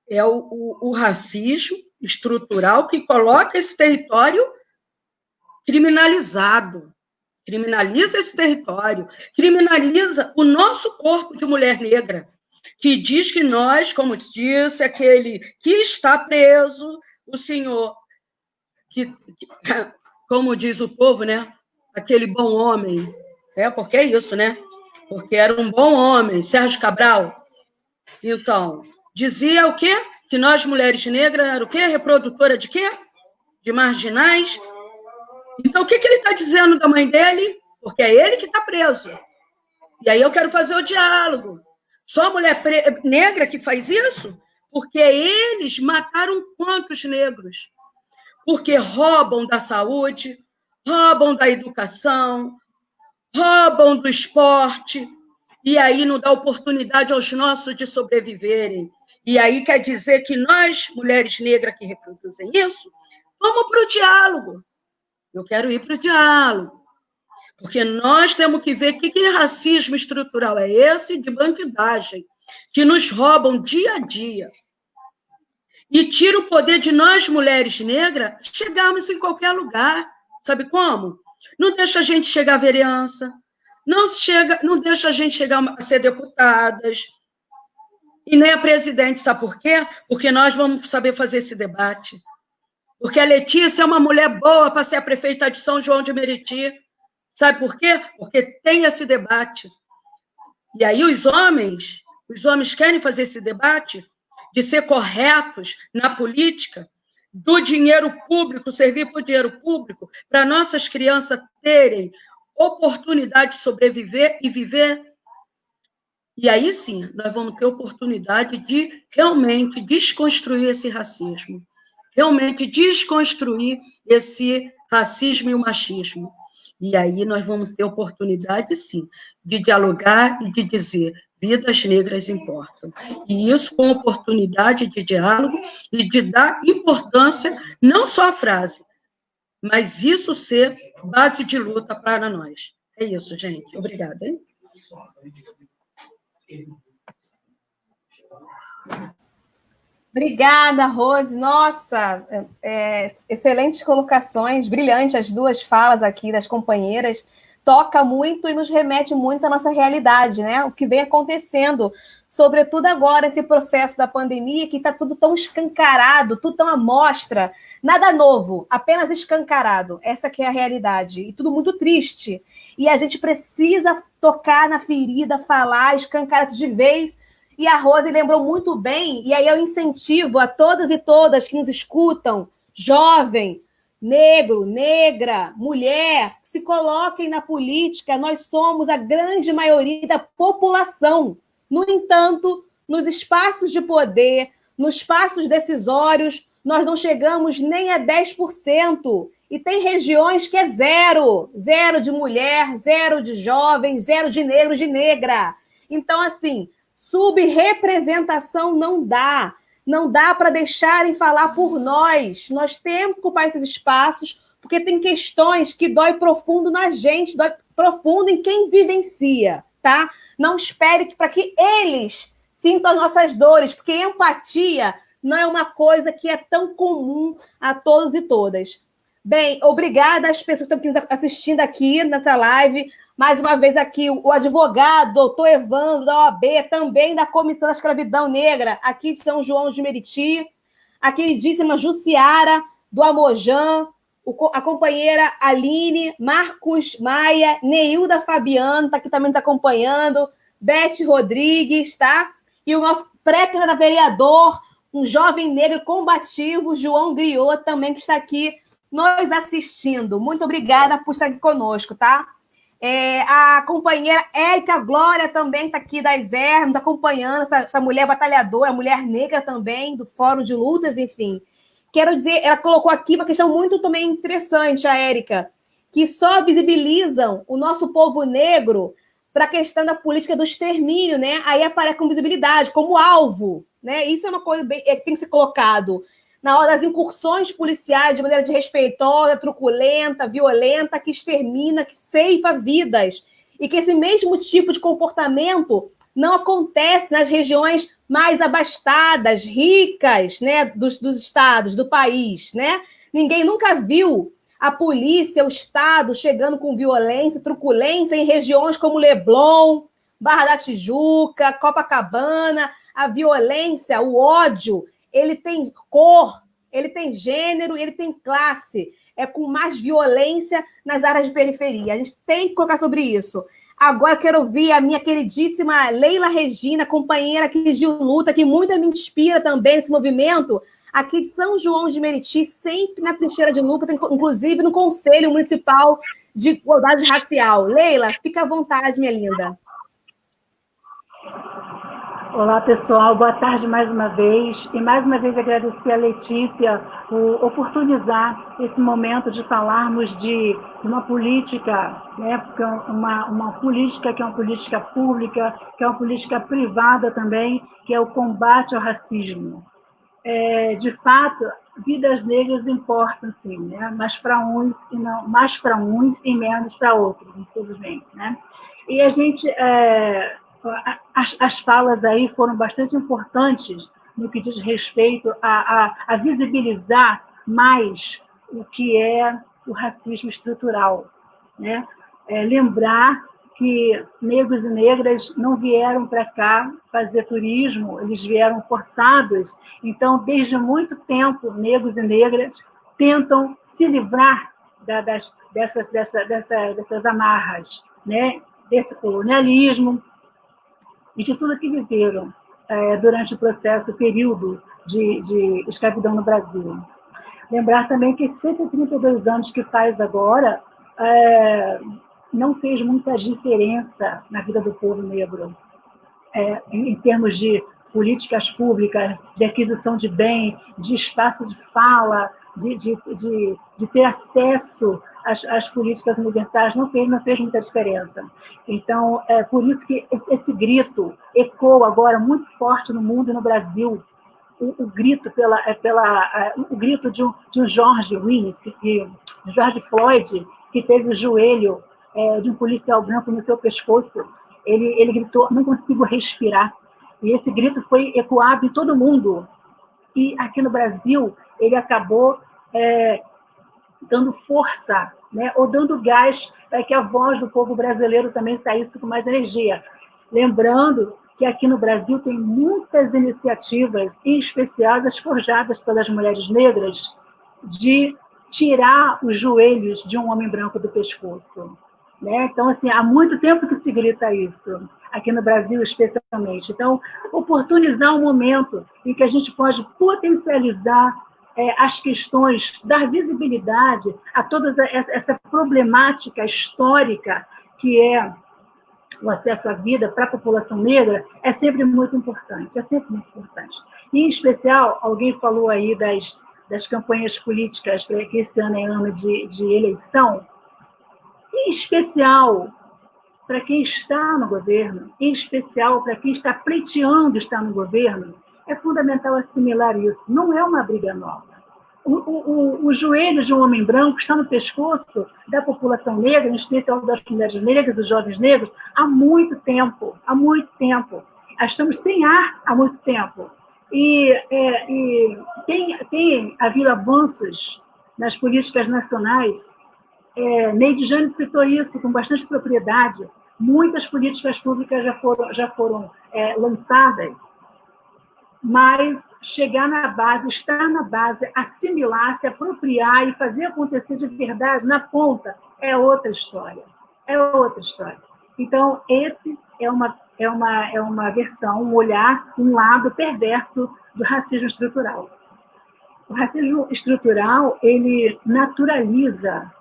C: é o racismo estrutural que coloca esse território criminalizado. Criminaliza esse território, criminaliza o nosso corpo de mulher negra, que diz que nós, como disse, aquele que está preso, o senhor, que como diz o povo, né? Aquele bom homem, porque é isso, né? Porque era um bom homem, Sérgio Cabral. Então, dizia o quê? Que nós, mulheres negras, era o quê? Reprodutora de quê? De marginais. Então, o que ele está dizendo da mãe dele? Porque é ele que está preso. E aí eu quero fazer o diálogo. Só a mulher negra que faz isso? Porque eles mataram quantos negros? Porque roubam da saúde, roubam da educação, roubam do esporte, e aí não dá oportunidade aos nossos de sobreviverem. E aí quer dizer que nós, mulheres negras que reproduzem isso, vamos para o diálogo. Eu quero ir para o diálogo. Porque nós temos que ver o que é racismo estrutural. É esse de bandidagem, que nos roubam dia a dia. E tira o poder de nós, mulheres negras, chegarmos em qualquer lugar. Sabe como? Não deixa a gente chegar à vereança, não deixa a gente chegar a ser deputadas, e nem a presidente. Sabe por quê? Porque nós vamos saber fazer esse debate. Porque a Letícia é uma mulher boa para ser a prefeita de São João de Meriti. Sabe por quê? Porque tem esse debate. E aí os homens querem fazer esse debate de ser corretos na política, do dinheiro público, servir para o dinheiro público, para nossas crianças terem oportunidade de sobreviver e viver. E aí sim, nós vamos ter oportunidade de realmente desconstruir esse racismo, realmente desconstruir esse racismo e o machismo. E aí nós vamos ter oportunidade, sim, de dialogar e de dizer: vidas negras importam. E isso com oportunidade de diálogo e de dar importância, não só à frase, mas isso ser base de luta para nós. É isso, gente. Obrigada. Hein?
A: Obrigada, Rose. Nossa, excelentes colocações, brilhantes as duas falas aqui das companheiras. Toca muito e nos remete muito à nossa realidade, né? O que vem acontecendo, sobretudo agora, esse processo da pandemia, que está tudo tão escancarado, tudo tão à mostra, nada novo, apenas escancarado. Essa que é a realidade. E tudo muito triste. E a gente precisa tocar na ferida, falar, escancarar isso de vez. E a Rose lembrou muito bem, e aí eu incentivo a todas e todas que nos escutam, jovem, negro, negra, mulher, se coloquem na política. Nós somos a grande maioria da população. No entanto, nos espaços de poder, nos espaços decisórios, nós não chegamos nem a 10%. E tem regiões que é zero. Zero de mulher, zero de jovem, zero de negro, de negra. Então, assim, subrepresentação não dá. Não dá para deixarem falar por nós. Nós temos que ocupar esses espaços, porque tem questões que dói profundo na gente, dói profundo em quem vivencia, tá? Não espere para que eles sintam as nossas dores, porque empatia não é uma coisa que é tão comum a todos e todas. Bem, obrigada às pessoas que estão assistindo aqui nessa live. Mais uma vez aqui, o advogado, doutor Evandro, da OAB, também da Comissão da Escravidão Negra, aqui de São João de Meriti, a queridíssima Jussiara, do Amojan, a companheira Aline, Marcos Maia, Neilda Fabiano, tá aqui também está acompanhando, Beth Rodrigues, tá? E o nosso pré-candidato vereador, um jovem negro combativo, João Griot, também que está aqui nos assistindo. Muito obrigada por estar aqui conosco, tá? A companheira Érica Glória também está aqui da Exer, nos acompanhando, essa mulher batalhadora, mulher negra também, do Fórum de Lutas, enfim. Quero dizer, ela colocou aqui uma questão muito também interessante, a Érica, que só visibilizam o nosso povo negro para a questão da política do extermínio, né? Aí aparece com visibilidade, como alvo, né? Isso é uma coisa que tem que ser colocado. Na hora das incursões policiais, de maneira desrespeitosa, truculenta, violenta, que extermina, que ceifa vidas. E que esse mesmo tipo de comportamento não acontece nas regiões mais abastadas, ricas, né, dos estados, do país, né? Ninguém nunca viu a polícia, o Estado, chegando com violência, truculência em regiões como Leblon, Barra da Tijuca, Copacabana. A violência, o ódio, ele tem cor, ele tem gênero, ele tem classe. É com mais violência nas áreas de periferia. A gente tem que colocar sobre isso. Agora quero ouvir a minha queridíssima Leila Regina, companheira aqui de luta, que muito me inspira também nesse movimento, aqui de São João de Meriti, sempre na trincheira de luta, inclusive no Conselho Municipal de Igualdade Racial. Leila, fica à vontade, minha linda.
D: Olá, pessoal. Boa tarde mais uma vez. E mais uma vez agradecer a Letícia por oportunizar esse momento de falarmos de uma política, né? Porque uma política que é uma política pública, que é uma política privada também, que é o combate ao racismo. De fato, vidas negras importam, sim, né? Mas para uns e não, mais para uns e menos para outros, infelizmente, né? E a gente, as falas aí foram bastante importantes no que diz respeito a visibilizar mais o que é o racismo estrutural, né? Lembrar que negros e negras não vieram para cá fazer turismo, eles vieram forçados. Então, desde muito tempo, negros e negras tentam se livrar dessas amarras, né? Desse colonialismo e de tudo que viveram durante o período de escravidão no Brasil. Lembrar também que 132 anos que faz agora não fez muita diferença na vida do povo negro, em termos de políticas públicas, de aquisição de bem, de espaço de fala, de ter acesso às políticas universais, não fez muita diferença. Então, é por isso que esse grito ecoa agora muito forte no mundo e no Brasil, o grito o grito de um George Willis, George Floyd, que teve o joelho de um policial branco no seu pescoço. Ele gritou: não consigo respirar. E esse grito foi ecoado em todo mundo. E aqui no Brasil, ele acabou dando força, né, ou dando gás para que a voz do povo brasileiro também saísse com mais energia. Lembrando que aqui no Brasil tem muitas iniciativas, em especial as forjadas pelas mulheres negras, de tirar os joelhos de um homem branco do pescoço. Né? Então, assim, há muito tempo que se grita isso, aqui no Brasil especialmente. Então, oportunizar um momento em que a gente pode potencializar as questões, dar visibilidade a toda essa problemática histórica que é o acesso à vida para a população negra, é sempre muito importante, E, em especial, alguém falou aí das campanhas políticas, que esse ano é ano de eleição, em especial para quem está no governo, em especial para quem está pleiteando estar no governo, é fundamental assimilar isso. Não é uma briga nova. O joelho de um homem branco está no pescoço da população negra, em especial das mulheres negras, dos jovens negros, há muito tempo, há muito tempo. Estamos sem ar há muito tempo. E tem havido avanços nas políticas nacionais. Neide Jane citou isso com bastante propriedade. Muitas políticas públicas já foram lançadas, mas chegar na base, estar na base, assimilar, se apropriar e fazer acontecer de verdade na ponta é outra história. Então, esse é uma versão, um olhar, um lado perverso do racismo estrutural. O racismo estrutural, ele naturaliza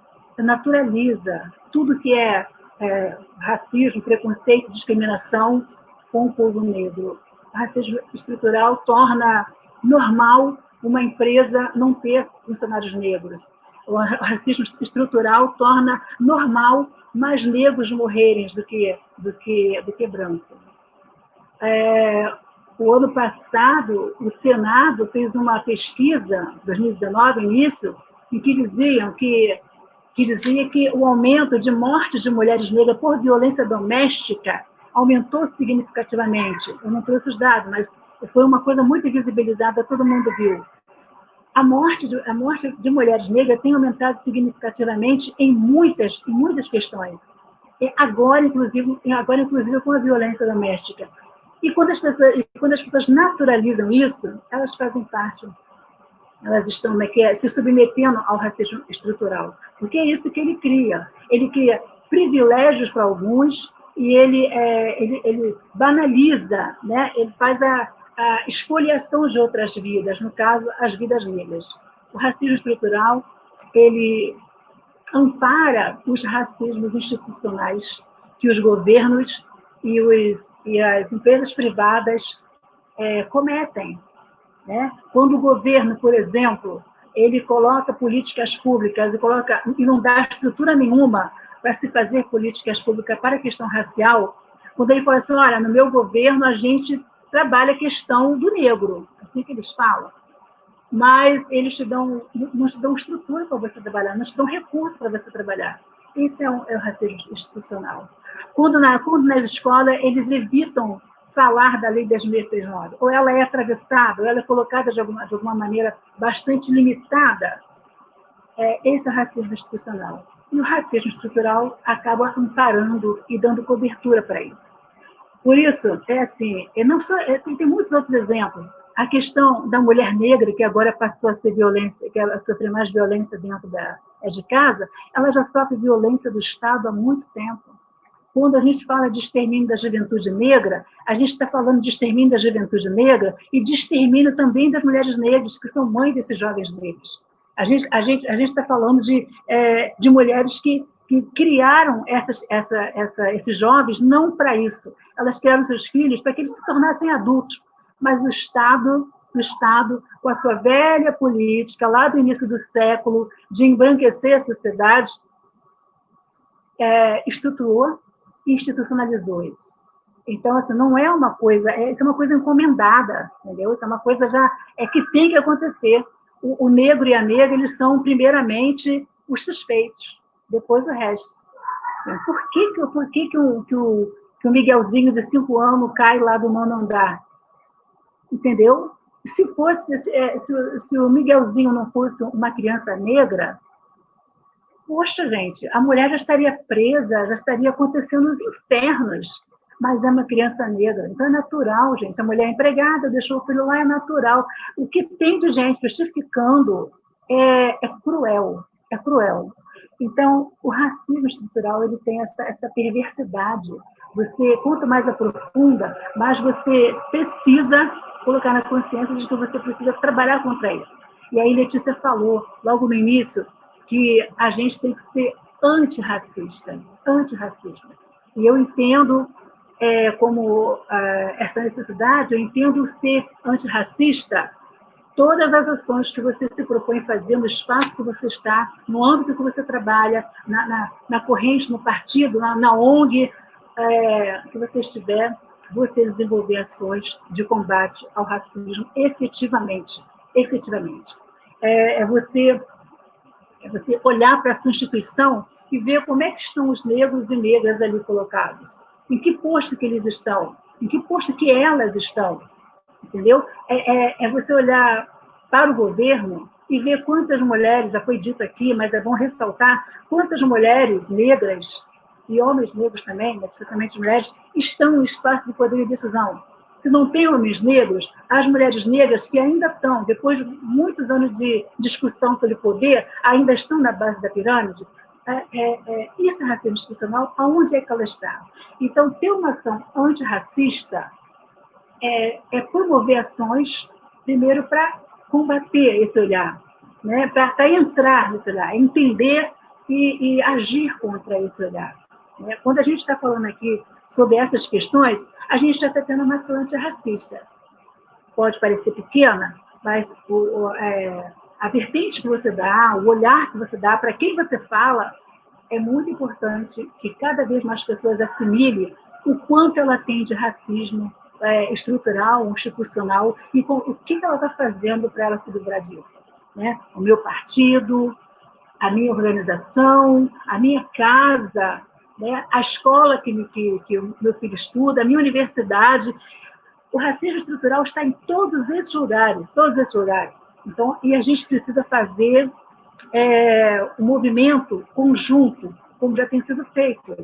D: tudo que é racismo, preconceito, discriminação com o povo negro. O racismo estrutural torna normal uma empresa não ter funcionários negros. O racismo estrutural torna normal mais negros morrerem do que brancos. O ano passado, o Senado fez uma pesquisa, 2019, início, em que dizia que o aumento de mortes de mulheres negras por violência doméstica aumentou significativamente. Eu não trouxe os dados, mas foi uma coisa muito visibilizada, todo mundo viu. A morte de mulheres negras tem aumentado significativamente em muitas questões. Agora, inclusive, com a violência doméstica. E quando as pessoas naturalizam isso, elas fazem parte, elas estão se submetendo ao racismo estrutural. Porque é isso que ele cria. Ele cria privilégios para alguns e ele banaliza, né? Ele faz a expoliação de outras vidas, no caso, as vidas negras. O racismo estrutural, ele ampara os racismos institucionais que os governos e as empresas privadas cometem. Né? Quando o governo, por exemplo, ele coloca políticas públicas e não dá estrutura nenhuma para se fazer políticas públicas para a questão racial, quando ele fala assim, olha, no meu governo a gente trabalha a questão do negro, assim que eles falam. mas eles não te dão estrutura para você trabalhar, não te dão recurso para você trabalhar. Esse é o racismo institucional. Quando nas escolas eles evitam falar da lei 10.639, ou ela é atravessada, ou ela é colocada de alguma maneira bastante limitada, esse é o racismo institucional. E o racismo estrutural acaba amparando e dando cobertura para isso. Por isso, tem muitos outros exemplos. A questão da mulher negra, que agora passou a ser violência, que ela sofre mais violência dentro de casa, ela já sofre violência do Estado há muito tempo. Quando a gente fala de extermínio da juventude negra, a gente está falando de extermínio da juventude negra e de extermínio também das mulheres negras, que são mães desses jovens negros. A gente está falando de mulheres que criaram esses jovens não para isso. Elas criaram seus filhos para que eles se tornassem adultos. Mas o Estado, com a sua velha política, lá do início do século, de embranquecer a sociedade, estruturou e institucionalizou isso. Então, assim, não é uma coisa, isso é uma coisa encomendada, entendeu? Isso é uma coisa que tem que acontecer. O negro e a negra, eles são, primeiramente, os suspeitos, depois o resto. Por que o Miguelzinho de 5 anos cai lá do 9º andar? Entendeu? Se o Miguelzinho não fosse uma criança negra, poxa, gente, a mulher já estaria presa, já estaria acontecendo os infernos. Mas é uma criança negra, então é natural, gente. A mulher é empregada, deixou o filho lá, é natural. O que tem de gente justificando é cruel, é cruel. Então, o racismo estrutural, ele tem essa perversidade. Quanto mais aprofunda, mais você precisa colocar na consciência de que você precisa trabalhar contra isso. E aí, Letícia falou, logo no início, que a gente tem que ser antirracista. E eu entendo como essa necessidade, eu entendo ser antirracista todas as ações que você se propõe fazer no espaço que você está, no âmbito que você trabalha, na corrente, no partido, na ONG que você estiver, você desenvolver ações de combate ao racismo efetivamente. É você olhar para a sua instituição e ver como é que estão os negros e negras ali colocados. Em que posto que eles estão? Em que posto que elas estão? Entendeu? É você olhar para o governo e ver quantas mulheres, já foi dito aqui, mas é bom ressaltar, quantas mulheres negras, e homens negros também, mas especialmente mulheres, estão no espaço de poder e decisão. Se não tem homens negros, as mulheres negras que ainda estão, depois de muitos anos de discussão sobre poder, ainda estão na base da pirâmide. Isso é racismo institucional, aonde é que ela está? Então, ter uma ação antirracista é promover ações, primeiro, para combater esse olhar, né? Para entrar nesse olhar, entender e agir contra esse olhar. Né? Quando a gente está falando aqui sobre essas questões, a gente já está tendo uma ação antirracista. Pode parecer pequena, mas a vertente que você dá, o olhar que você dá, para quem você fala, é muito importante que cada vez mais pessoas assimilem o quanto ela tem de racismo estrutural, institucional, e o que ela está fazendo para ela se livrar disso. Né? O meu partido, a minha organização, a minha casa, né? A escola que o meu filho estuda, a minha universidade. O racismo estrutural está em todos esses lugares. Então, e a gente precisa fazer um movimento conjunto, como já tem sido feito.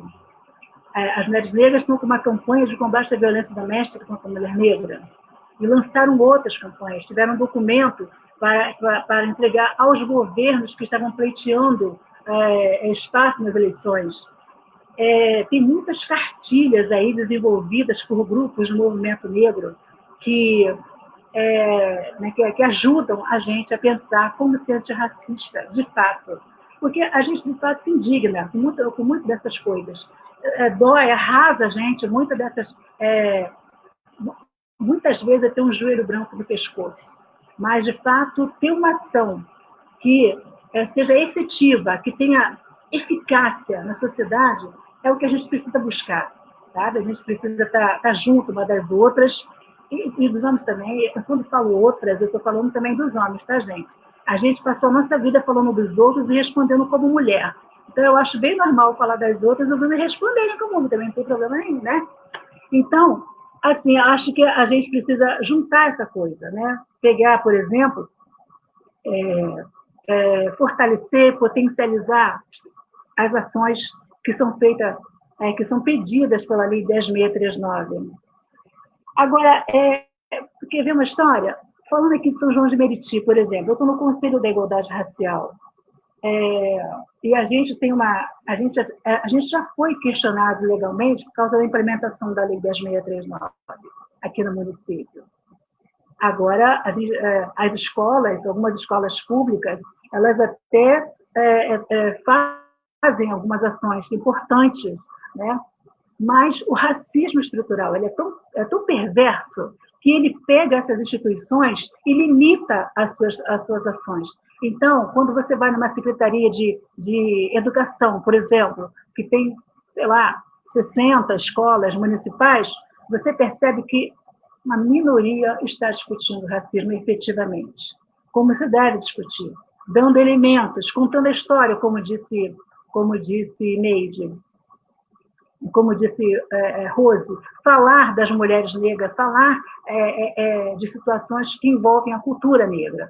D: As mulheres negras estão com uma campanha de combate à violência doméstica contra a mulher negra. E lançaram outras campanhas, tiveram um documento para entregar aos governos que estavam pleiteando espaço nas eleições. Tem muitas cartilhas aí desenvolvidas por grupos do movimento negro que ajudam a gente a pensar como ser antirracista, de fato. Porque a gente, de fato, se indigna com muitas dessas coisas. Dói, arrasa a gente, muitas vezes ter um joelho branco no pescoço. Mas, de fato, ter uma ação que seja efetiva, que tenha eficácia na sociedade, é o que a gente precisa buscar. Sabe? A gente precisa estar junto uma das outras e dos homens também, quando falo outras, eu estou falando também dos homens, tá, gente? A gente passou a nossa vida falando dos outros e respondendo como mulher. Então, eu acho bem normal falar das outras e os homens responderem como homem, também não tem problema nenhum, né? Então, assim, acho que a gente precisa juntar essa coisa, né? Pegar, por exemplo, fortalecer, potencializar as ações que são feitas, que são pedidas pela Lei 10.639. Agora, quer ver uma história? Falando aqui de São João de Meriti, por exemplo, eu estou no Conselho da Igualdade Racial, e a gente tem a gente já foi questionado legalmente por causa da implementação da Lei 10.639 aqui no município. Agora, as escolas, algumas escolas públicas, elas até fazem algumas ações importantes, né? Mas o racismo estrutural ele é tão perverso que ele pega essas instituições e limita as suas ações. Então, quando você vai numa secretaria de educação, por exemplo, que tem, sei lá, 60 escolas municipais, você percebe que uma minoria está discutindo racismo efetivamente. Como se deve discutir? Dando elementos, contando a história, como disse Neide, como disse Rose, falar das mulheres negras, falar de situações que envolvem a cultura negra.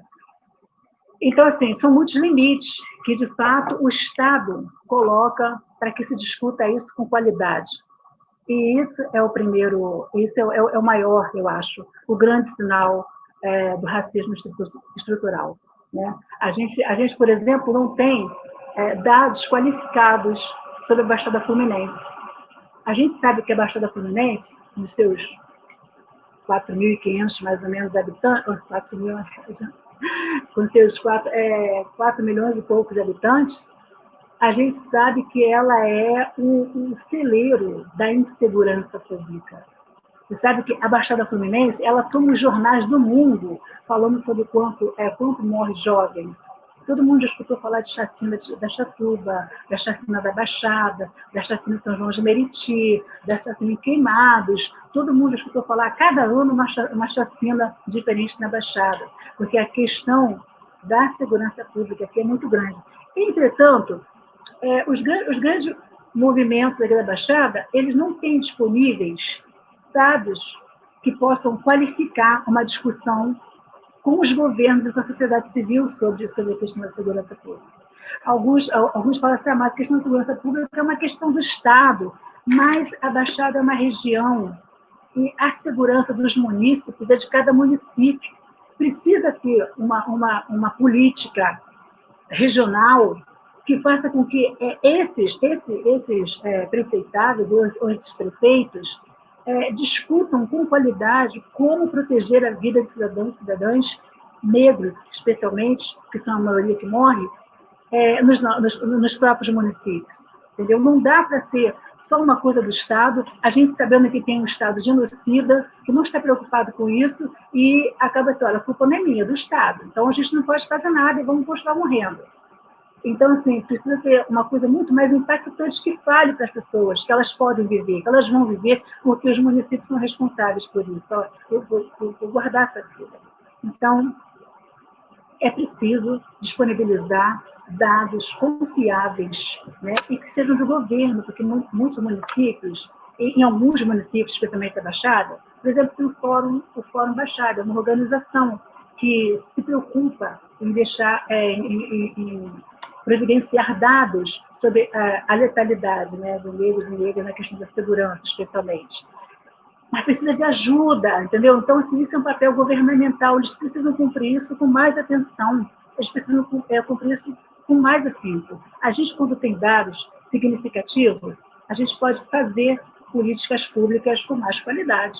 D: Então, assim, são muitos limites que, de fato, o Estado coloca para que se discuta isso com qualidade. E isso é o primeiro, isso é o maior, eu acho, o grande sinal do racismo estrutural. Né? A gente, por exemplo, não tem dados qualificados sobre a Baixada Fluminense. A gente sabe que a Baixada Fluminense, nos seus 4.500, mais ou menos, habitantes, 4 mil, com seus 4 milhões e poucos de habitantes, a gente sabe que ela é um celeiro da insegurança pública. Você sabe que a Baixada Fluminense, ela toma os jornais do mundo falando sobre quanto morre jovens. Todo mundo já escutou falar de chacina da Chatuba, da chacina da Baixada, da chacina de São João de Meriti, da chacina em Queimados. Todo mundo já escutou falar, cada ano, uma chacina diferente na Baixada, porque a questão da segurança pública aqui é muito grande. Entretanto, os grandes movimentos aqui da Baixada, eles não têm disponíveis dados que possam qualificar uma discussão com os governos e com a sociedade civil sobre a questão da segurança pública. Alguns falam assim, a questão da segurança pública é uma questão do Estado, mas a Baixada é uma região e a segurança dos munícipes é de cada município. Precisa ter uma política regional que faça com que esses prefeitados ou esses prefeitos discutam com qualidade como proteger a vida de cidadãos e cidadãs negros, especialmente, que são a maioria que morre, nos próprios municípios. Entendeu? Não dá para ser só uma coisa do Estado, a gente sabendo que tem um Estado genocida, que não está preocupado com isso, e acaba assim, olha, a culpa não é minha, é do Estado. Então, a gente não pode fazer nada e vamos continuar morrendo. Então, assim, precisa ter uma coisa muito mais impactante que fale para as pessoas, que elas podem viver, que elas vão viver, porque os municípios são responsáveis por isso. Eu vou guardar essa vida. Então, é preciso disponibilizar dados confiáveis, né, e que sejam do governo, porque muitos municípios, em alguns municípios, especialmente a Baixada, por exemplo, tem o Fórum Baixada, uma organização que se preocupa em em providenciar dados sobre a letalidade, né, do negro e negras na questão da segurança, especialmente. Mas precisa de ajuda, entendeu? Então, assim, isso é um papel governamental, eles precisam cumprir isso com mais atenção, eles precisam cumprir isso com mais afinco. A gente, quando tem dados significativos, a gente pode fazer políticas públicas com mais qualidade.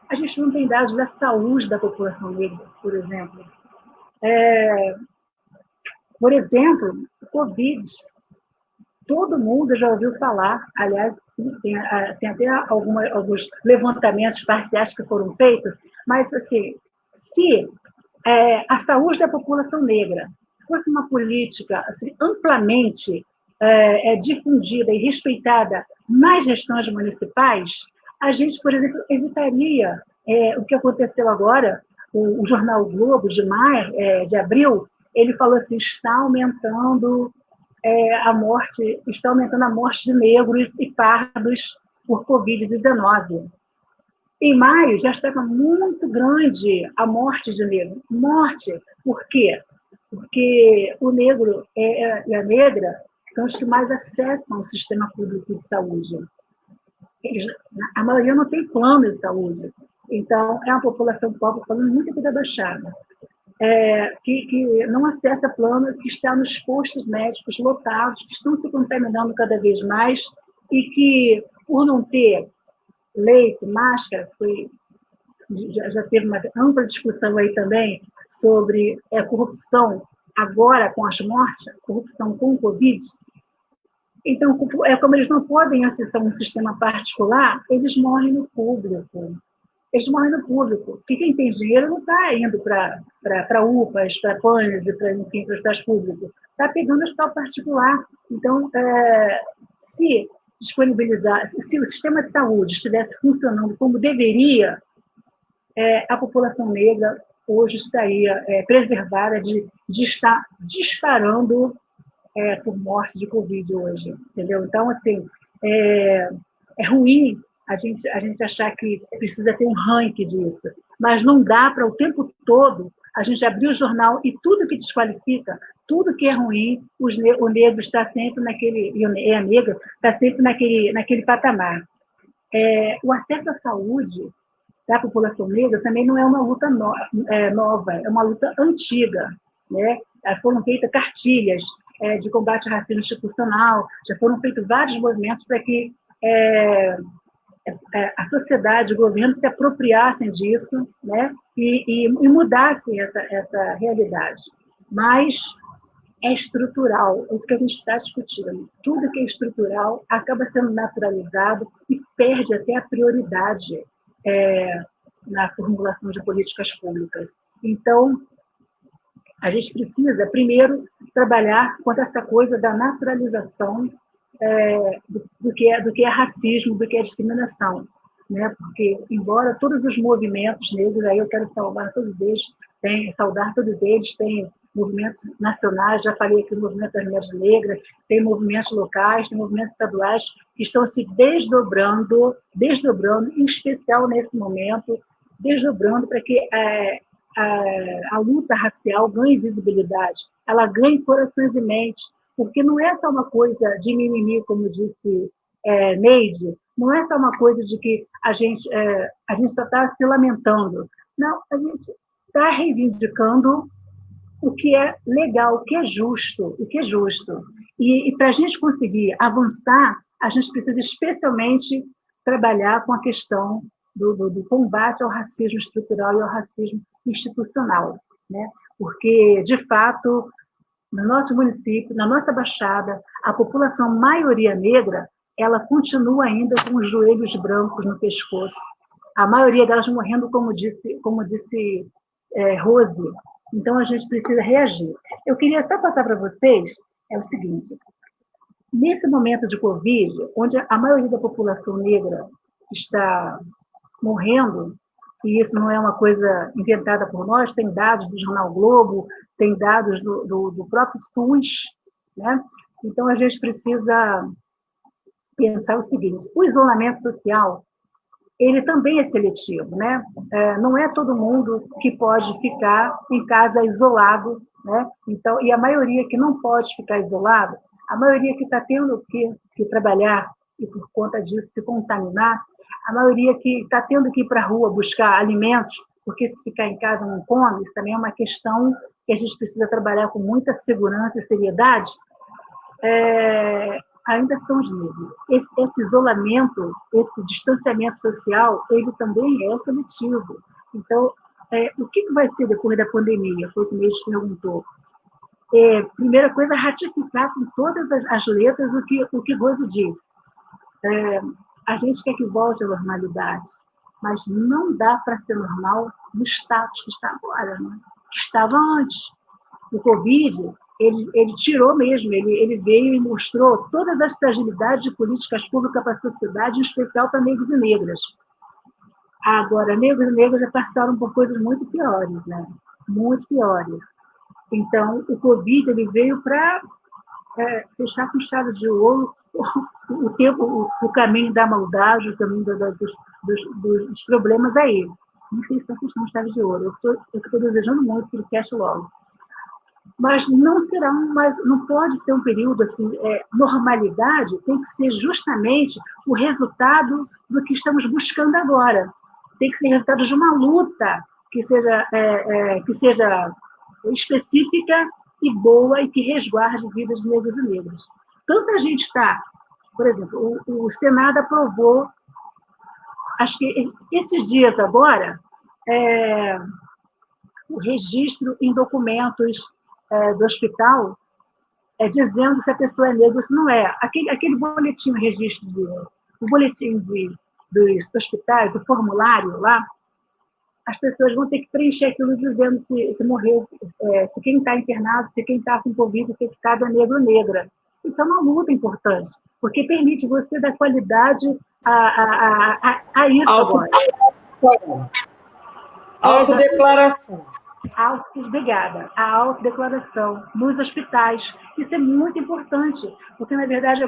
D: A gente não tem dados da saúde da população negra, por exemplo. Por exemplo, o Covid. Todo mundo já ouviu falar, aliás, tem até alguns levantamentos parciais que foram feitos, mas, assim, se a saúde da população negra fosse uma política assim, amplamente difundida e respeitada nas gestões municipais, a gente, por exemplo, evitaria o que aconteceu agora, o jornal Globo, de abril, ele falou assim, está aumentando a morte de negros e pardos por Covid-19. Em maio, já estava muito grande a morte de negro. Morte, por quê? Porque o negro e a negra são os que mais acessam o sistema público de saúde. A maioria não tem plano de saúde. Então, é uma população pobre, falando muito aqui da Baixada, que não acessa plano, que está nos postos médicos lotados, que estão se contaminando cada vez mais e que, por não ter leito, máscara, já teve uma ampla discussão aí também sobre corrupção agora com as mortes, corrupção com o Covid. Então, como eles não podem acessar um sistema particular, eles morrem no público. Eles morrem no público. Porque quem tem dinheiro não está indo para UPAs, para PANs, para hospitais públicos. Está pegando o hospital particular. Então, se o sistema de saúde estivesse funcionando como deveria, a população negra hoje estaria preservada de estar disparando por morte de Covid hoje, entendeu? Então, assim, é ruim a gente achar que precisa ter um ranking disso, mas não dá para o tempo todo a gente abrir o jornal e tudo que desqualifica, tudo que é ruim, o negro está sempre naquele, e a negra está sempre naquele patamar. O acesso à saúde da população negra também não é uma luta nova, é uma luta antiga, né? Foram feitas cartilhas de combate ao racismo institucional, já foram feitos vários movimentos para que a sociedade, o governo se apropriassem disso, né? e mudassem essa realidade. Mas é estrutural, é isso que a gente está discutindo. Tudo que é estrutural acaba sendo naturalizado e perde até a prioridade na formulação de políticas públicas. Então, a gente precisa, primeiro, trabalhar contra essa coisa da naturalização do que é racismo, do que é discriminação. Né? Porque, embora todos os movimentos negros, aí eu quero saudar todos eles, tem movimentos nacionais, já falei aqui do movimento das mulheres negras, tem movimentos locais, tem movimentos estaduais que estão se desdobrando, em especial nesse momento, desdobrando para que a luta racial ganhe visibilidade, ela ganhe corações e mentes, porque não é só uma coisa de mimimi, como disse Neide, não é só uma coisa de que a gente só está se lamentando. Não, a gente está reivindicando o que é legal, o que é justo. E para a gente conseguir avançar, a gente precisa especialmente trabalhar com a questão do combate ao racismo estrutural e ao racismo institucional, né? Porque, de fato, no nosso município, na nossa Baixada, a população maioria negra, ela continua ainda com os joelhos brancos no pescoço. A maioria delas morrendo, como disse Rose. Então, a gente precisa reagir. Eu queria só passar para vocês o seguinte. Nesse momento de Covid, onde a maioria da população negra está morrendo, e isso não é uma coisa inventada por nós, tem dados do Jornal Globo, tem dados do próprio SUS, né? Então, a gente precisa pensar o seguinte, o isolamento social, ele também é seletivo, né? Não é todo mundo que pode ficar em casa isolado, né? Então, e a maioria que não pode ficar isolado, a maioria que está tendo que trabalhar e por conta disso se contaminar, a maioria que está tendo que ir para a rua buscar alimentos, porque se ficar em casa não come, isso também é uma questão que a gente precisa trabalhar com muita segurança e seriedade, ainda são os negros. Esse isolamento, esse distanciamento social, ele também é seletivo. Então, o que vai ser depois da pandemia? Foi o que o Neide perguntou. Primeira coisa, ratificar com todas as letras o que Rose disse. A gente quer que volte à normalidade, mas não dá para ser normal no status que está agora, né? Que estava antes. O Covid, ele tirou mesmo, ele veio e mostrou todas as fragilidades de políticas públicas para a sociedade, em especial para negros e negras. Agora, negros e negras já passaram por coisas muito piores, né? Muito piores. Então, o Covid ele veio para fechar com chave de ouro o caminho da maldade, o caminho dos problemas aí. Não sei se está fechando chave de ouro. Eu estou desejando muito que ele feche logo. Mas não será não pode ser um período assim, normalidade tem que ser justamente o resultado do que estamos buscando agora. Tem que ser resultado de uma luta que seja específica e boa e que resguarde vidas de negros e negras. Tanta gente está, por exemplo, o Senado aprovou, acho que esses dias agora, o registro em documentos do hospital, dizendo se a pessoa é negra ou se não é. Aquele boletim, o boletim dos hospitais, o formulário lá, as pessoas vão ter que preencher aquilo dizendo se morreu, se quem está internado, se quem está com Covid, infectado é negro ou negra. Isso é uma luta importante, porque permite você dar qualidade a isso agora.
B: Autodeclaração.
D: Obrigada. A autodeclaração nos hospitais. Isso é muito importante, porque, na verdade,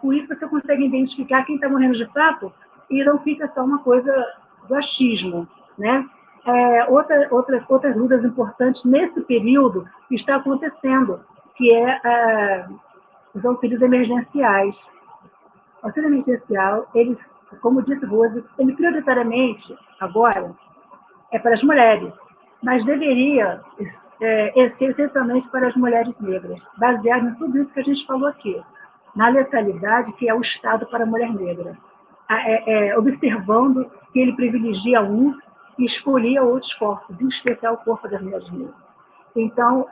D: com isso você consegue identificar quem está morrendo de fato e não fica só uma coisa do achismo, né? Outras lutas importantes nesse período que está acontecendo, que é os auxílios emergenciais. O auxílio emergencial, eles, como disse Rose, ele prioritariamente, agora, é para as mulheres, mas deveria ser essencialmente para as mulheres negras, baseado em tudo isso que a gente falou aqui, na letalidade que é o Estado para a mulher negra, observando que ele privilegia uns e expolia outros corpos, em especial o corpo das mulheres negras. Então,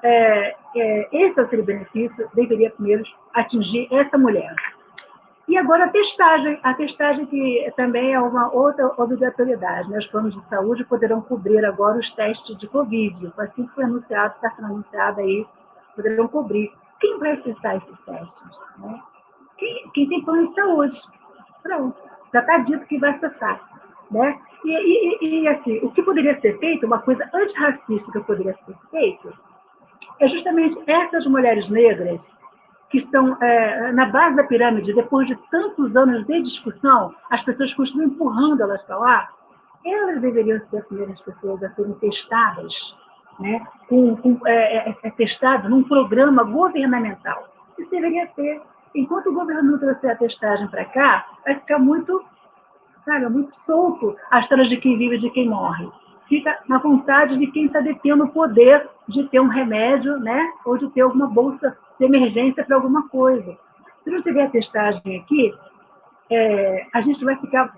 D: esse auxílio-benefício deveria primeiro atingir essa mulher. E agora a testagem que também é uma outra obrigatoriedade, né? Os planos de saúde poderão cobrir agora os testes de Covid, assim que foi anunciado, está sendo anunciado aí, poderão cobrir. Quem vai acessar esses testes? Né? Quem tem plano de saúde. Pronto, já está dito que vai acessar. Né? E assim, o que poderia ser feito, uma coisa antirracista que poderia ser feito, é justamente essas mulheres negras que estão na base da pirâmide, depois de tantos anos de discussão, as pessoas continuam empurrando elas para lá, elas deveriam ser as primeiras pessoas a serem testadas, né? Testadas num programa governamental. Isso deveria ser. Enquanto o governo não trouxer a testagem para cá, vai ficar muito solto a história de quem vive e de quem morre. Fica na vontade de quem está detendo o poder de ter um remédio, né? Ou de ter alguma bolsa de emergência para alguma coisa. Se não tiver testagem aqui, a gente vai ficar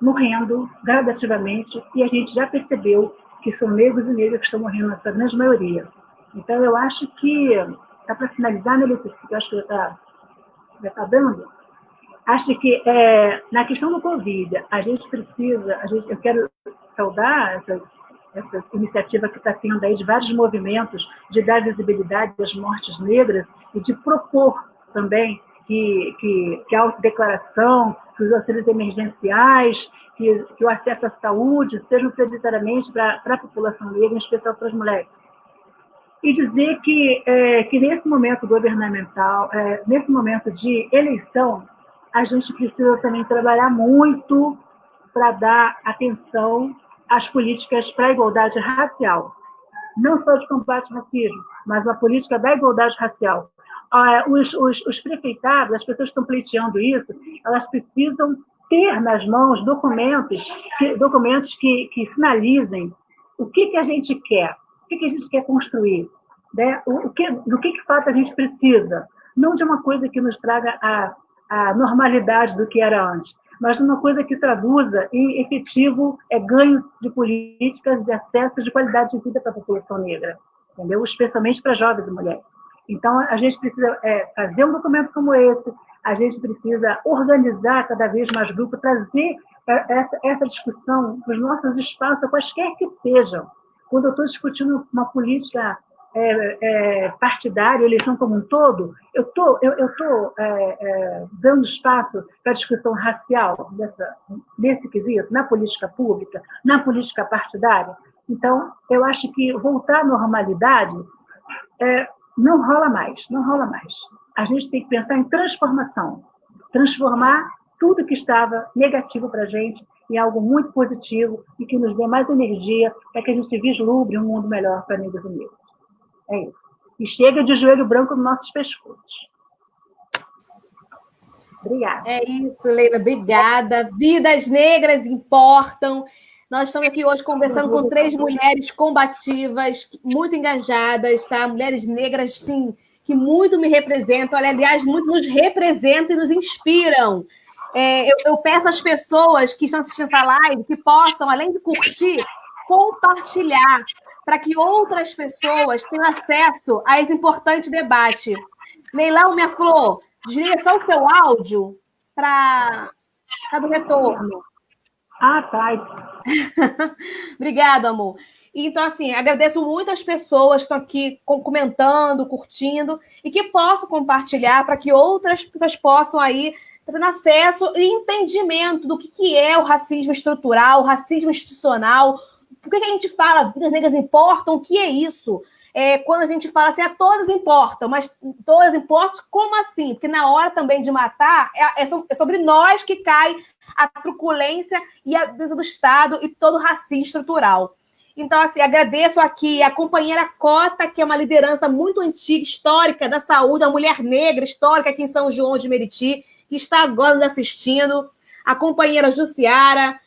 D: morrendo gradativamente, e a gente já percebeu que são negros e negras que estão morrendo na sua grande maioria. Então, eu acho que, dá para finalizar, né, Letícia? Eu acho que já está dando. Acho que na questão do Covid, a gente precisa, eu quero saudar essa iniciativa que está tendo aí de vários movimentos de dar visibilidade às mortes negras e de propor também que a autodeclaração, que os auxílios emergenciais, que o acesso à saúde sejam prioritariamente para a população negra, em especial para as mulheres. E dizer que nesse momento governamental, nesse momento de eleição, a gente precisa também trabalhar muito para dar atenção às políticas para a igualdade racial. Não só de combate ao racismo, mas a política da igualdade racial. Os prefeitados, as pessoas que estão pleiteando isso, elas precisam ter nas mãos documentos que sinalizem o que a gente quer, o que a gente quer construir, né? Do que de fato a gente precisa. Não de uma coisa que nos traga a normalidade do que era antes, mas de uma coisa que traduza em efetivo ganho de políticas de acesso de qualidade de vida para a população negra, entendeu? Especialmente para jovens e mulheres. Então, a gente precisa fazer um documento como esse, a gente precisa organizar cada vez mais grupos, trazer essa discussão para os nossos espaços, quaisquer que sejam. Quando eu estou discutindo uma política partidário, eleição como um todo, eu tô dando espaço para a discussão racial nesse quesito, na política pública, na política partidária. Então, eu acho que voltar à normalidade não rola mais. A gente tem que pensar em transformação, transformar tudo que estava negativo para a gente em algo muito positivo e que nos dê mais energia para que a gente vislumbre um mundo melhor para negros e negras. É isso. E chega de joelho branco nos nossos pescoços. Obrigada.
A: É isso, Leila, obrigada. Vidas negras importam. Nós estamos aqui hoje conversando com 3 mulheres combativas, muito engajadas, tá? Mulheres negras, sim, que muito me representam, aliás, muito nos representam e nos inspiram. Eu peço às pessoas que estão assistindo essa live que possam, além de curtir, compartilhar, para que outras pessoas tenham acesso a esse importante debate. Leilão, minha flor, desliga só o seu áudio para do retorno.
D: Tá.
A: Obrigada, amor. Então, assim, agradeço muito as pessoas que estão aqui comentando, curtindo, e que possam compartilhar para que outras pessoas possam aí ter acesso e entendimento do que é o racismo estrutural, o racismo institucional. Por que a gente fala vidas negras importam? O que é isso? Quando a gente fala assim, todas importam, mas todas importam, como assim? Porque na hora também de matar, é sobre nós que cai a truculência e a dentro do Estado e todo o racismo estrutural. Então, assim, agradeço aqui a companheira Cota, que é uma liderança muito antiga, histórica da saúde, uma mulher negra histórica aqui em São João de Meriti, que está agora nos assistindo, a companheira Jussiara,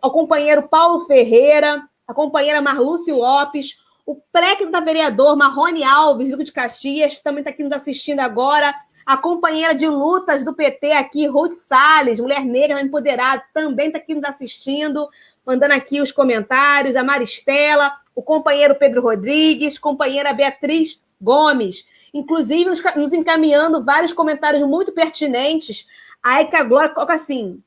A: o companheiro Paulo Ferreira, a companheira Marlúcio Lopes, o pré-candidato vereador Marrone Alves, Duque de Caxias, também está aqui nos assistindo agora, a companheira de lutas do PT aqui, Ruth Salles, mulher negra empoderada, também está aqui nos assistindo, mandando aqui os comentários, a Maristela, o companheiro Pedro Rodrigues, companheira Beatriz Gomes, inclusive nos encaminhando vários comentários muito pertinentes. A Eka Glória coloca assim,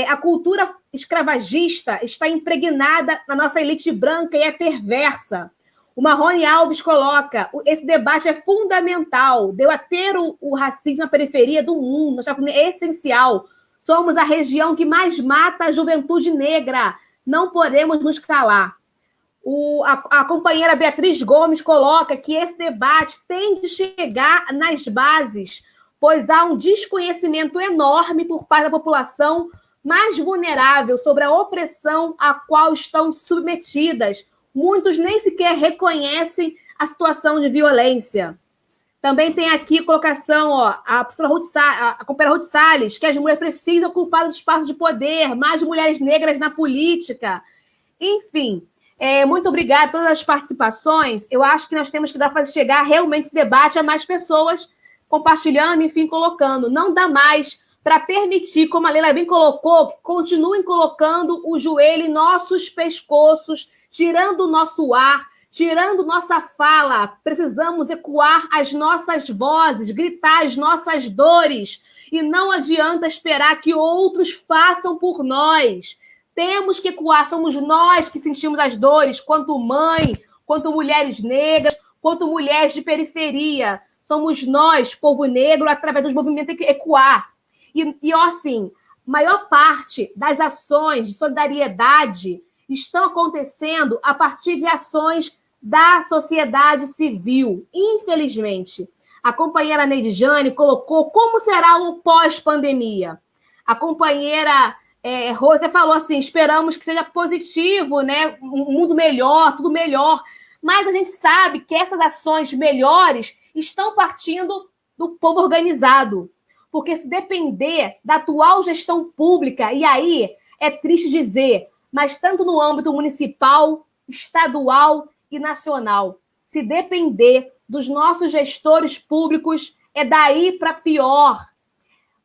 A: a cultura escravagista está impregnada na nossa elite branca e é perversa. O Marrone Alves coloca, esse debate é fundamental, debater o racismo na periferia do mundo, é essencial. Somos a região que mais mata a juventude negra, não podemos nos calar. A companheira Beatriz Gomes coloca que esse debate tem de chegar nas bases, pois há um desconhecimento enorme por parte da população mais vulnerável sobre a opressão a qual estão submetidas. Muitos nem sequer reconhecem a situação de violência. Também tem aqui a colocação, a companheira Ruth Salles, que as mulheres precisam ocupar os espaços de poder, mais mulheres negras na política. Enfim, muito obrigada a todas as participações. Eu acho que nós temos que dar para chegar realmente esse debate a mais pessoas, compartilhando, enfim, colocando. Não dá mais para permitir, como a Leila bem colocou, que continuem colocando o joelho em nossos pescoços, tirando o nosso ar, tirando nossa fala. Precisamos ecoar as nossas vozes, gritar as nossas dores. E não adianta esperar que outros façam por nós. Temos que ecoar, somos nós que sentimos as dores, quanto mãe, quanto mulheres negras, quanto mulheres de periferia. Somos nós, povo negro, através dos movimentos, que ecoar. E assim, maior parte das ações de solidariedade estão acontecendo a partir de ações da sociedade civil. Infelizmente, a companheira Neide Jane colocou como será o pós-pandemia. A companheira Rose falou assim, esperamos que seja positivo, né? Um mundo melhor, tudo melhor. Mas a gente sabe que essas ações melhores estão partindo do povo organizado. Porque se depender da atual gestão pública, e aí é triste dizer, mas tanto no âmbito municipal, estadual e nacional, se depender dos nossos gestores públicos, é daí para pior.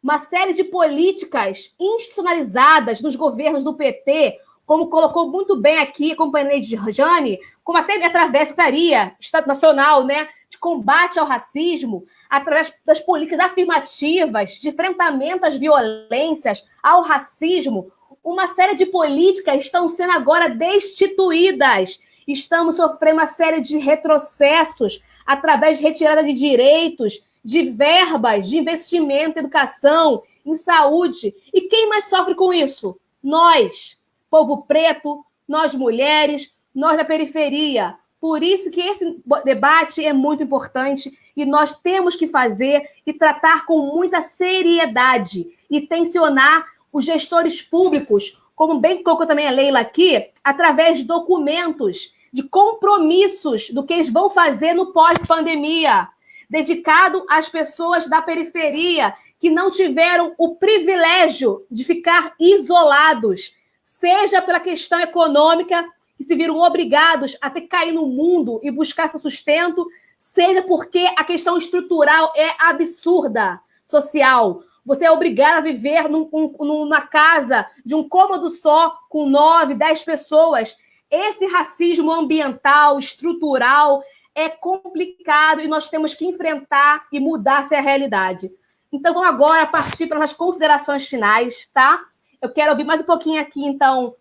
A: Uma série de políticas institucionalizadas nos governos do PT, como colocou muito bem aqui a companheira de Jane, como até através da Secretaria Estado Nacional, né, de combate ao racismo, através das políticas afirmativas, de enfrentamento às violências, ao racismo, uma série de políticas estão sendo agora destituídas. estamos sofrendo uma série de retrocessos através de retirada de direitos, de verbas, de investimento em educação, em saúde. E quem mais sofre com isso? Nós, povo preto, nós mulheres, nós da periferia. Por isso que esse debate é muito importante e nós temos que fazer e tratar com muita seriedade e tensionar os gestores públicos, como bem colocou também a Leila aqui, através de documentos, de compromissos do que eles vão fazer no pós-pandemia, dedicado às pessoas da periferia que não tiveram o privilégio de ficar isolados, seja pela questão econômica, que se viram obrigados a ter que cair no mundo e buscar seu sustento, seja porque a questão estrutural é absurda, social. Você é obrigado a viver numa casa de um cômodo só, com 9, 10 pessoas. Esse racismo ambiental, estrutural, é complicado e nós temos que enfrentar e mudar essa realidade. Então, vamos agora partir para as considerações finais, tá? Eu quero ouvir mais um pouquinho aqui, então,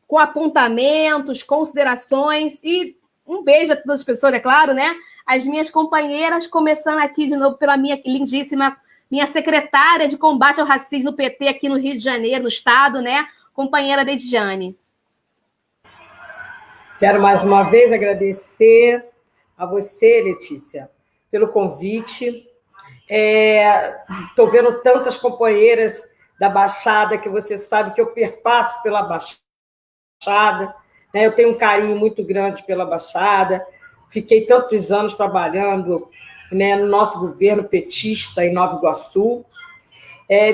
A: com apontamentos, considerações e um beijo a todas as pessoas, é claro, né? As minhas companheiras, começando aqui de novo pela minha lindíssima, minha secretária de combate ao racismo no PT aqui no Rio de Janeiro, no estado, né? Companheira Deidjane.
B: Quero mais uma vez agradecer a você, Letícia, pelo convite. Estou vendo tantas companheiras da Baixada, que você sabe que eu perpasso pela Baixada, né? Eu tenho um carinho muito grande pela Baixada, fiquei tantos anos trabalhando, né, no nosso governo petista em Nova Iguaçu.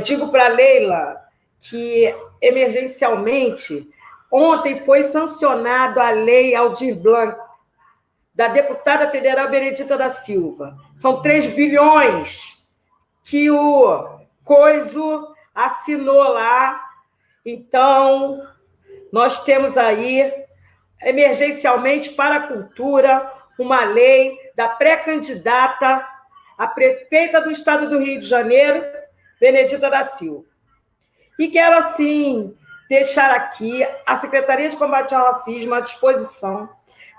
B: Digo para a Leila que, emergencialmente, ontem foi sancionada a Lei Aldir Blanc, da deputada federal Benedita da Silva. São 3 bilhões que o Coiso assinou lá. Então, nós temos aí, emergencialmente, para a cultura, uma lei da pré-candidata a prefeita do estado do Rio de Janeiro, Benedita da Silva. E quero, assim, deixar aqui a Secretaria de Combate ao Racismo à disposição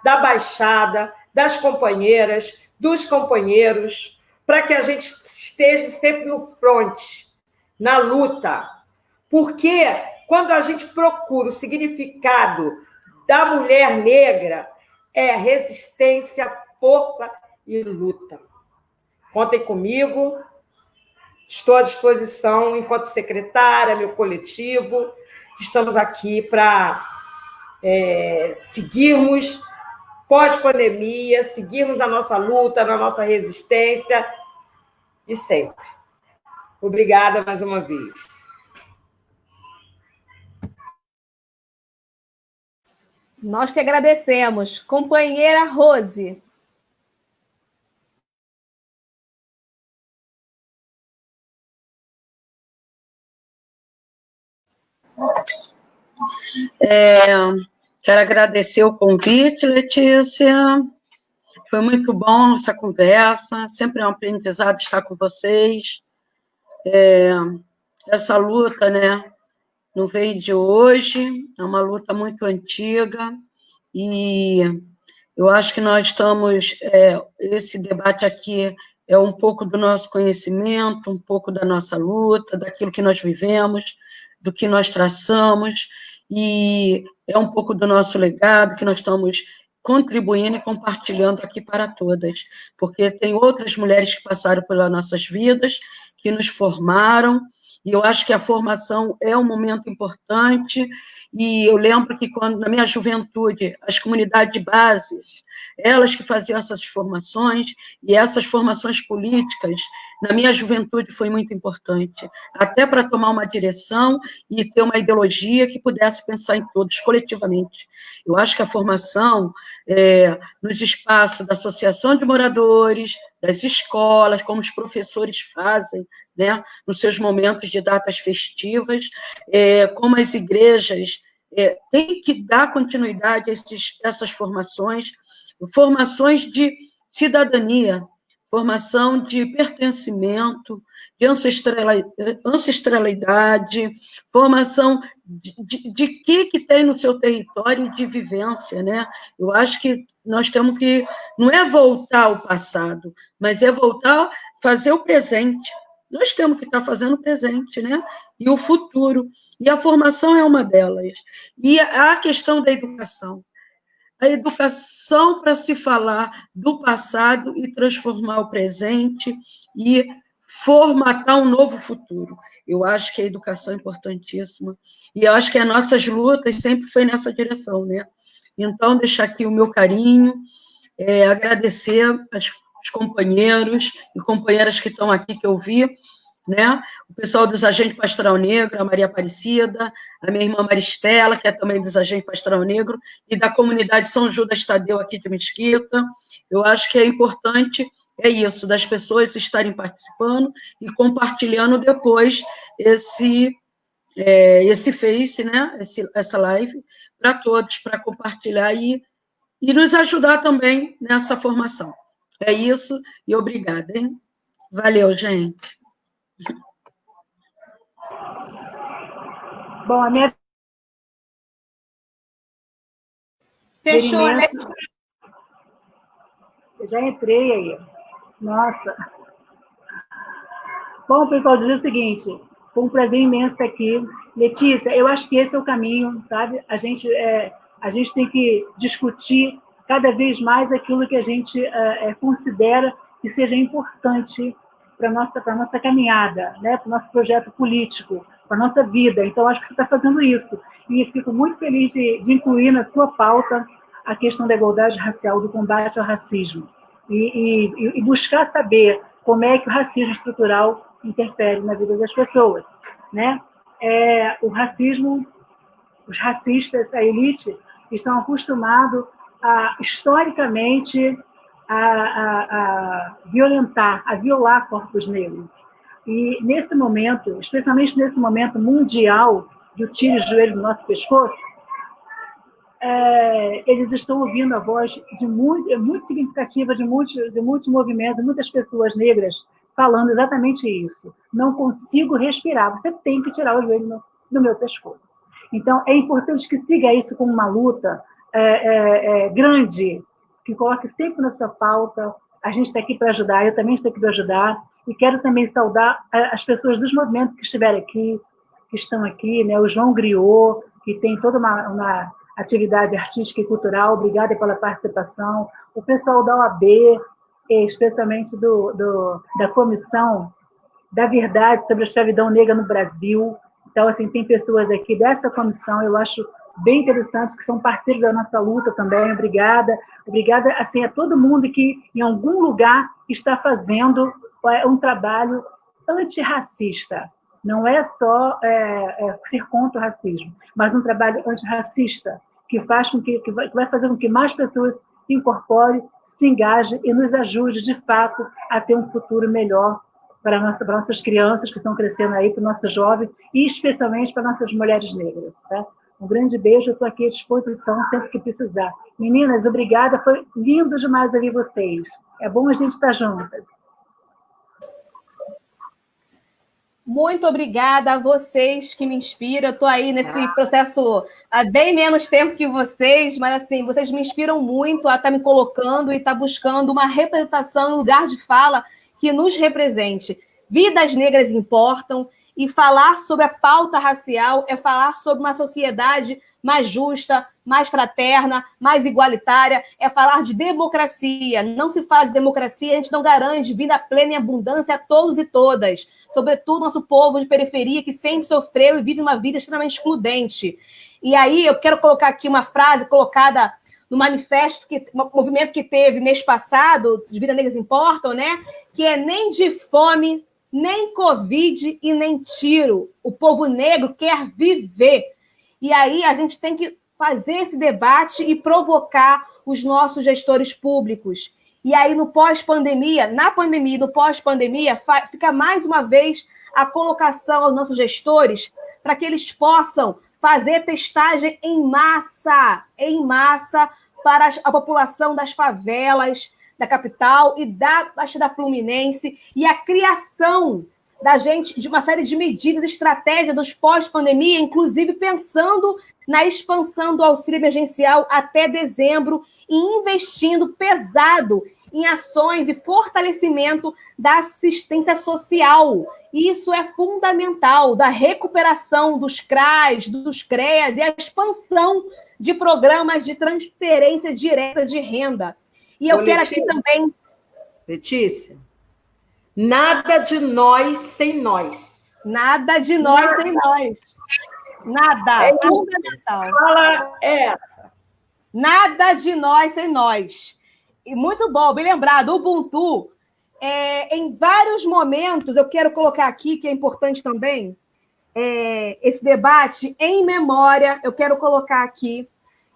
B: da Baixada, das companheiras, dos companheiros, para que a gente esteja sempre no fronte, na luta. Porque quando a gente procura o significado da mulher negra, é resistência, força e luta. Contem comigo, estou à disposição enquanto secretária, meu coletivo, estamos aqui para seguirmos pós-pandemia, seguirmos na nossa luta, na nossa resistência e sempre. Obrigada mais uma vez.
A: Nós que agradecemos. Companheira Rose.
C: Quero agradecer o convite, Letícia. Foi muito bom essa conversa. Sempre é um aprendizado estar com vocês. Essa luta, né, não veio de hoje, é uma luta muito antiga, e eu acho que nós estamos, esse debate aqui é um pouco do nosso conhecimento, um pouco da nossa luta, daquilo que nós vivemos, do que nós traçamos, e é um pouco do nosso legado que nós estamos contribuindo e compartilhando aqui para todas, porque tem outras mulheres que passaram pelas nossas vidas, que nos formaram, e eu acho que a formação é um momento importante, e eu lembro que quando, na minha juventude, as comunidades de bases, elas que faziam essas formações, e essas formações políticas, na minha juventude foi muito importante, até para tomar uma direção e ter uma ideologia que pudesse pensar em todos, coletivamente. Eu acho que a formação, nos espaços da associação de moradores, das escolas, como os professores fazem, né, nos seus momentos de datas festivas, como as igrejas têm que dar continuidade a essas formações de cidadania, formação de pertencimento, de ancestralidade, formação de que tem no seu território de vivência, né? Eu acho que nós temos que, não é voltar ao passado, mas é voltar a fazer o presente. Nós temos que estar fazendo o presente, né? E o futuro. E a formação é uma delas. E a questão da educação. A educação para se falar do passado e transformar o presente e formatar um novo futuro. Eu acho que a educação é importantíssima. E eu acho que as nossas lutas sempre foi nessa direção, né? Então, deixar aqui o meu carinho, agradecer aos companheiros e companheiras que estão aqui, que eu vi, né? O pessoal dos Agentes Pastoral Negro, a Maria Aparecida, a minha irmã Maristela, que é também dos Agentes Pastoral Negro, e da comunidade São Judas Tadeu aqui de Mesquita. Eu acho que é importante, isso, das pessoas estarem participando e compartilhando depois esse Face, né? Essa live, para todos, para compartilhar e nos ajudar também nessa formação. É isso, e obrigada, hein? Valeu, gente.
D: Bom, a minha...
A: Fechou, né?
D: Eu já entrei aí. Nossa. Bom, pessoal, dizer o seguinte, foi um prazer imenso estar aqui. Letícia, eu acho que esse é o caminho, sabe? A gente tem que discutir cada vez mais aquilo que a gente considera que seja importante para a nossa caminhada, né? Para o nosso projeto político, para a nossa vida. Então, acho que você está fazendo isso. E fico muito feliz de incluir na sua pauta a questão da igualdade racial, do combate ao racismo. E buscar saber como é que o racismo estrutural interfere na vida das pessoas, né? O racismo, os racistas, a elite, estão acostumados historicamente, a violentar, a violar corpos negros. E nesse momento, especialmente nesse momento mundial do tiro de joelho no nosso pescoço, eles estão ouvindo a voz muito significativa de muitos movimentos, muitas pessoas negras falando exatamente isso. Não consigo respirar, você tem que tirar o joelho do meu pescoço. Então, é importante que siga isso como uma luta grande, que coloque sempre na sua pauta. A gente está aqui para ajudar, eu também estou aqui para ajudar, e quero também saudar as pessoas dos movimentos que estiveram aqui, que estão aqui, né? O João Griot, que tem toda uma atividade artística e cultural, obrigada pela participação. O pessoal da OAB, especialmente da Comissão da Verdade sobre a Escravidão Negra no Brasil. Então, assim, tem pessoas aqui dessa comissão, eu acho bem interessante, que são parceiros da nossa luta também. Obrigada. Obrigada, assim, a todo mundo que, em algum lugar, está fazendo um trabalho antirracista. Não é só ser contra o racismo, mas um trabalho antirracista, que vai fazer com que mais pessoas se incorporem, se engajem e nos ajude, de fato, a ter um futuro melhor para nossas crianças que estão crescendo aí, para os nossos jovens, e especialmente para nossas mulheres negras. Tá? Um grande beijo, eu estou aqui à disposição sempre que precisar. Meninas, obrigada, foi lindo demais ouvir vocês. É bom a gente estar juntas.
A: Muito obrigada a vocês que me inspiram. Eu estou aí nesse processo há bem menos tempo que vocês, mas assim, vocês me inspiram muito a estar me colocando e estar buscando uma representação, um lugar de fala que nos represente. Vidas negras importam, e falar sobre a pauta racial é falar sobre uma sociedade mais justa, mais fraterna, mais igualitária, é falar de democracia. Não se fala de democracia, a gente não garante vida plena e abundância a todos e todas, sobretudo nosso povo de periferia que sempre sofreu e vive uma vida extremamente excludente. E aí eu quero colocar aqui uma frase colocada no manifesto, um movimento que teve mês passado, de Vidas Negras Importam, né? Que é nem de fome, nem Covid e nem tiro. O povo negro quer viver. E aí a gente tem que fazer esse debate e provocar os nossos gestores públicos. E aí, no pós-pandemia, na pandemia e no pós-pandemia, fica mais uma vez a colocação aos nossos gestores para que eles possam fazer testagem em massa para a população das favelas, da capital e da Baixada Fluminense, e a criação da gente de uma série de medidas, estratégias dos pós-pandemia, inclusive pensando na expansão do auxílio emergencial até dezembro e investindo pesado em ações e fortalecimento da assistência social. Isso é fundamental, da recuperação dos CRAs, dos CREAs e a expansão de programas de transferência direta de renda. E eu quero aqui também...
B: Letícia, nada de nós sem nós.
A: Nada de nós sem nós. Nada. É fundamental.
B: Fala essa.
A: Nada de nós sem nós. E muito bom, bem lembrado. O Ubuntu, em vários momentos, eu quero colocar aqui, que é importante também, esse debate em memória, eu quero colocar aqui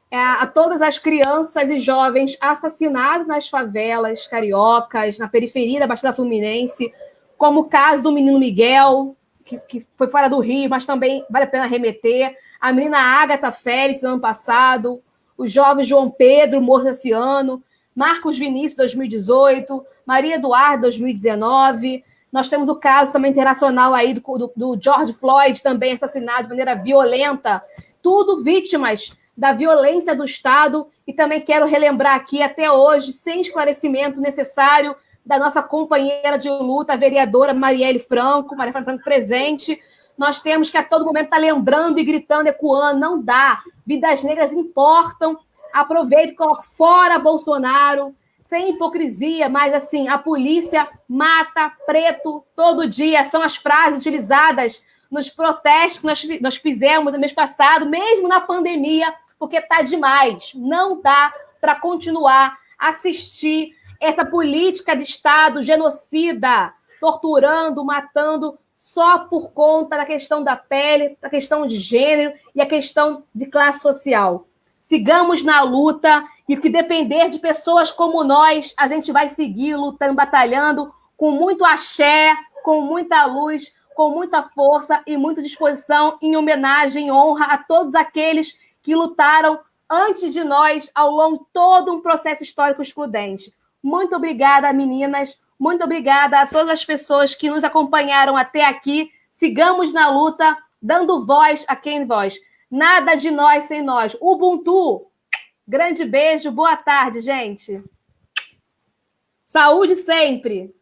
A: a todas as crianças e jovens assassinados nas favelas cariocas, na periferia da Baixada Fluminense, como o caso do menino Miguel, que foi fora do Rio, mas também vale a pena remeter, a menina Ágata Félix, no ano passado, o jovem João Pedro, morto esse ano, Marcos Vinícius, 2018, Maria Eduarda, 2019. Nós temos o caso também internacional aí do George Floyd, também assassinado de maneira violenta. Tudo vítimas da violência do Estado. E também quero relembrar aqui, até hoje, sem esclarecimento necessário, da nossa companheira de luta, a vereadora Marielle Franco, presente. Nós temos que a todo momento estar lembrando e gritando, ecoando. Não dá. Vidas negras importam. Aproveite e coloque fora Bolsonaro, sem hipocrisia, mas assim, a polícia mata preto todo dia. São as frases utilizadas nos protestos que nós fizemos no mês passado, mesmo na pandemia, porque está demais. Não dá para continuar a assistir essa política de Estado genocida, torturando, matando, só por conta da questão da pele, da questão de gênero e a questão de classe social. Sigamos na luta e o que depender de pessoas como nós, a gente vai seguir lutando, batalhando com muito axé, com muita luz, com muita força e muita disposição em homenagem e honra a todos aqueles que lutaram antes de nós ao longo de todo um processo histórico excludente. Muito obrigada, meninas. Muito obrigada a todas as pessoas que nos acompanharam até aqui. Sigamos na luta, dando voz a quem voz. Nada de nós sem nós. Ubuntu. Grande beijo. Boa tarde, gente. Saúde sempre.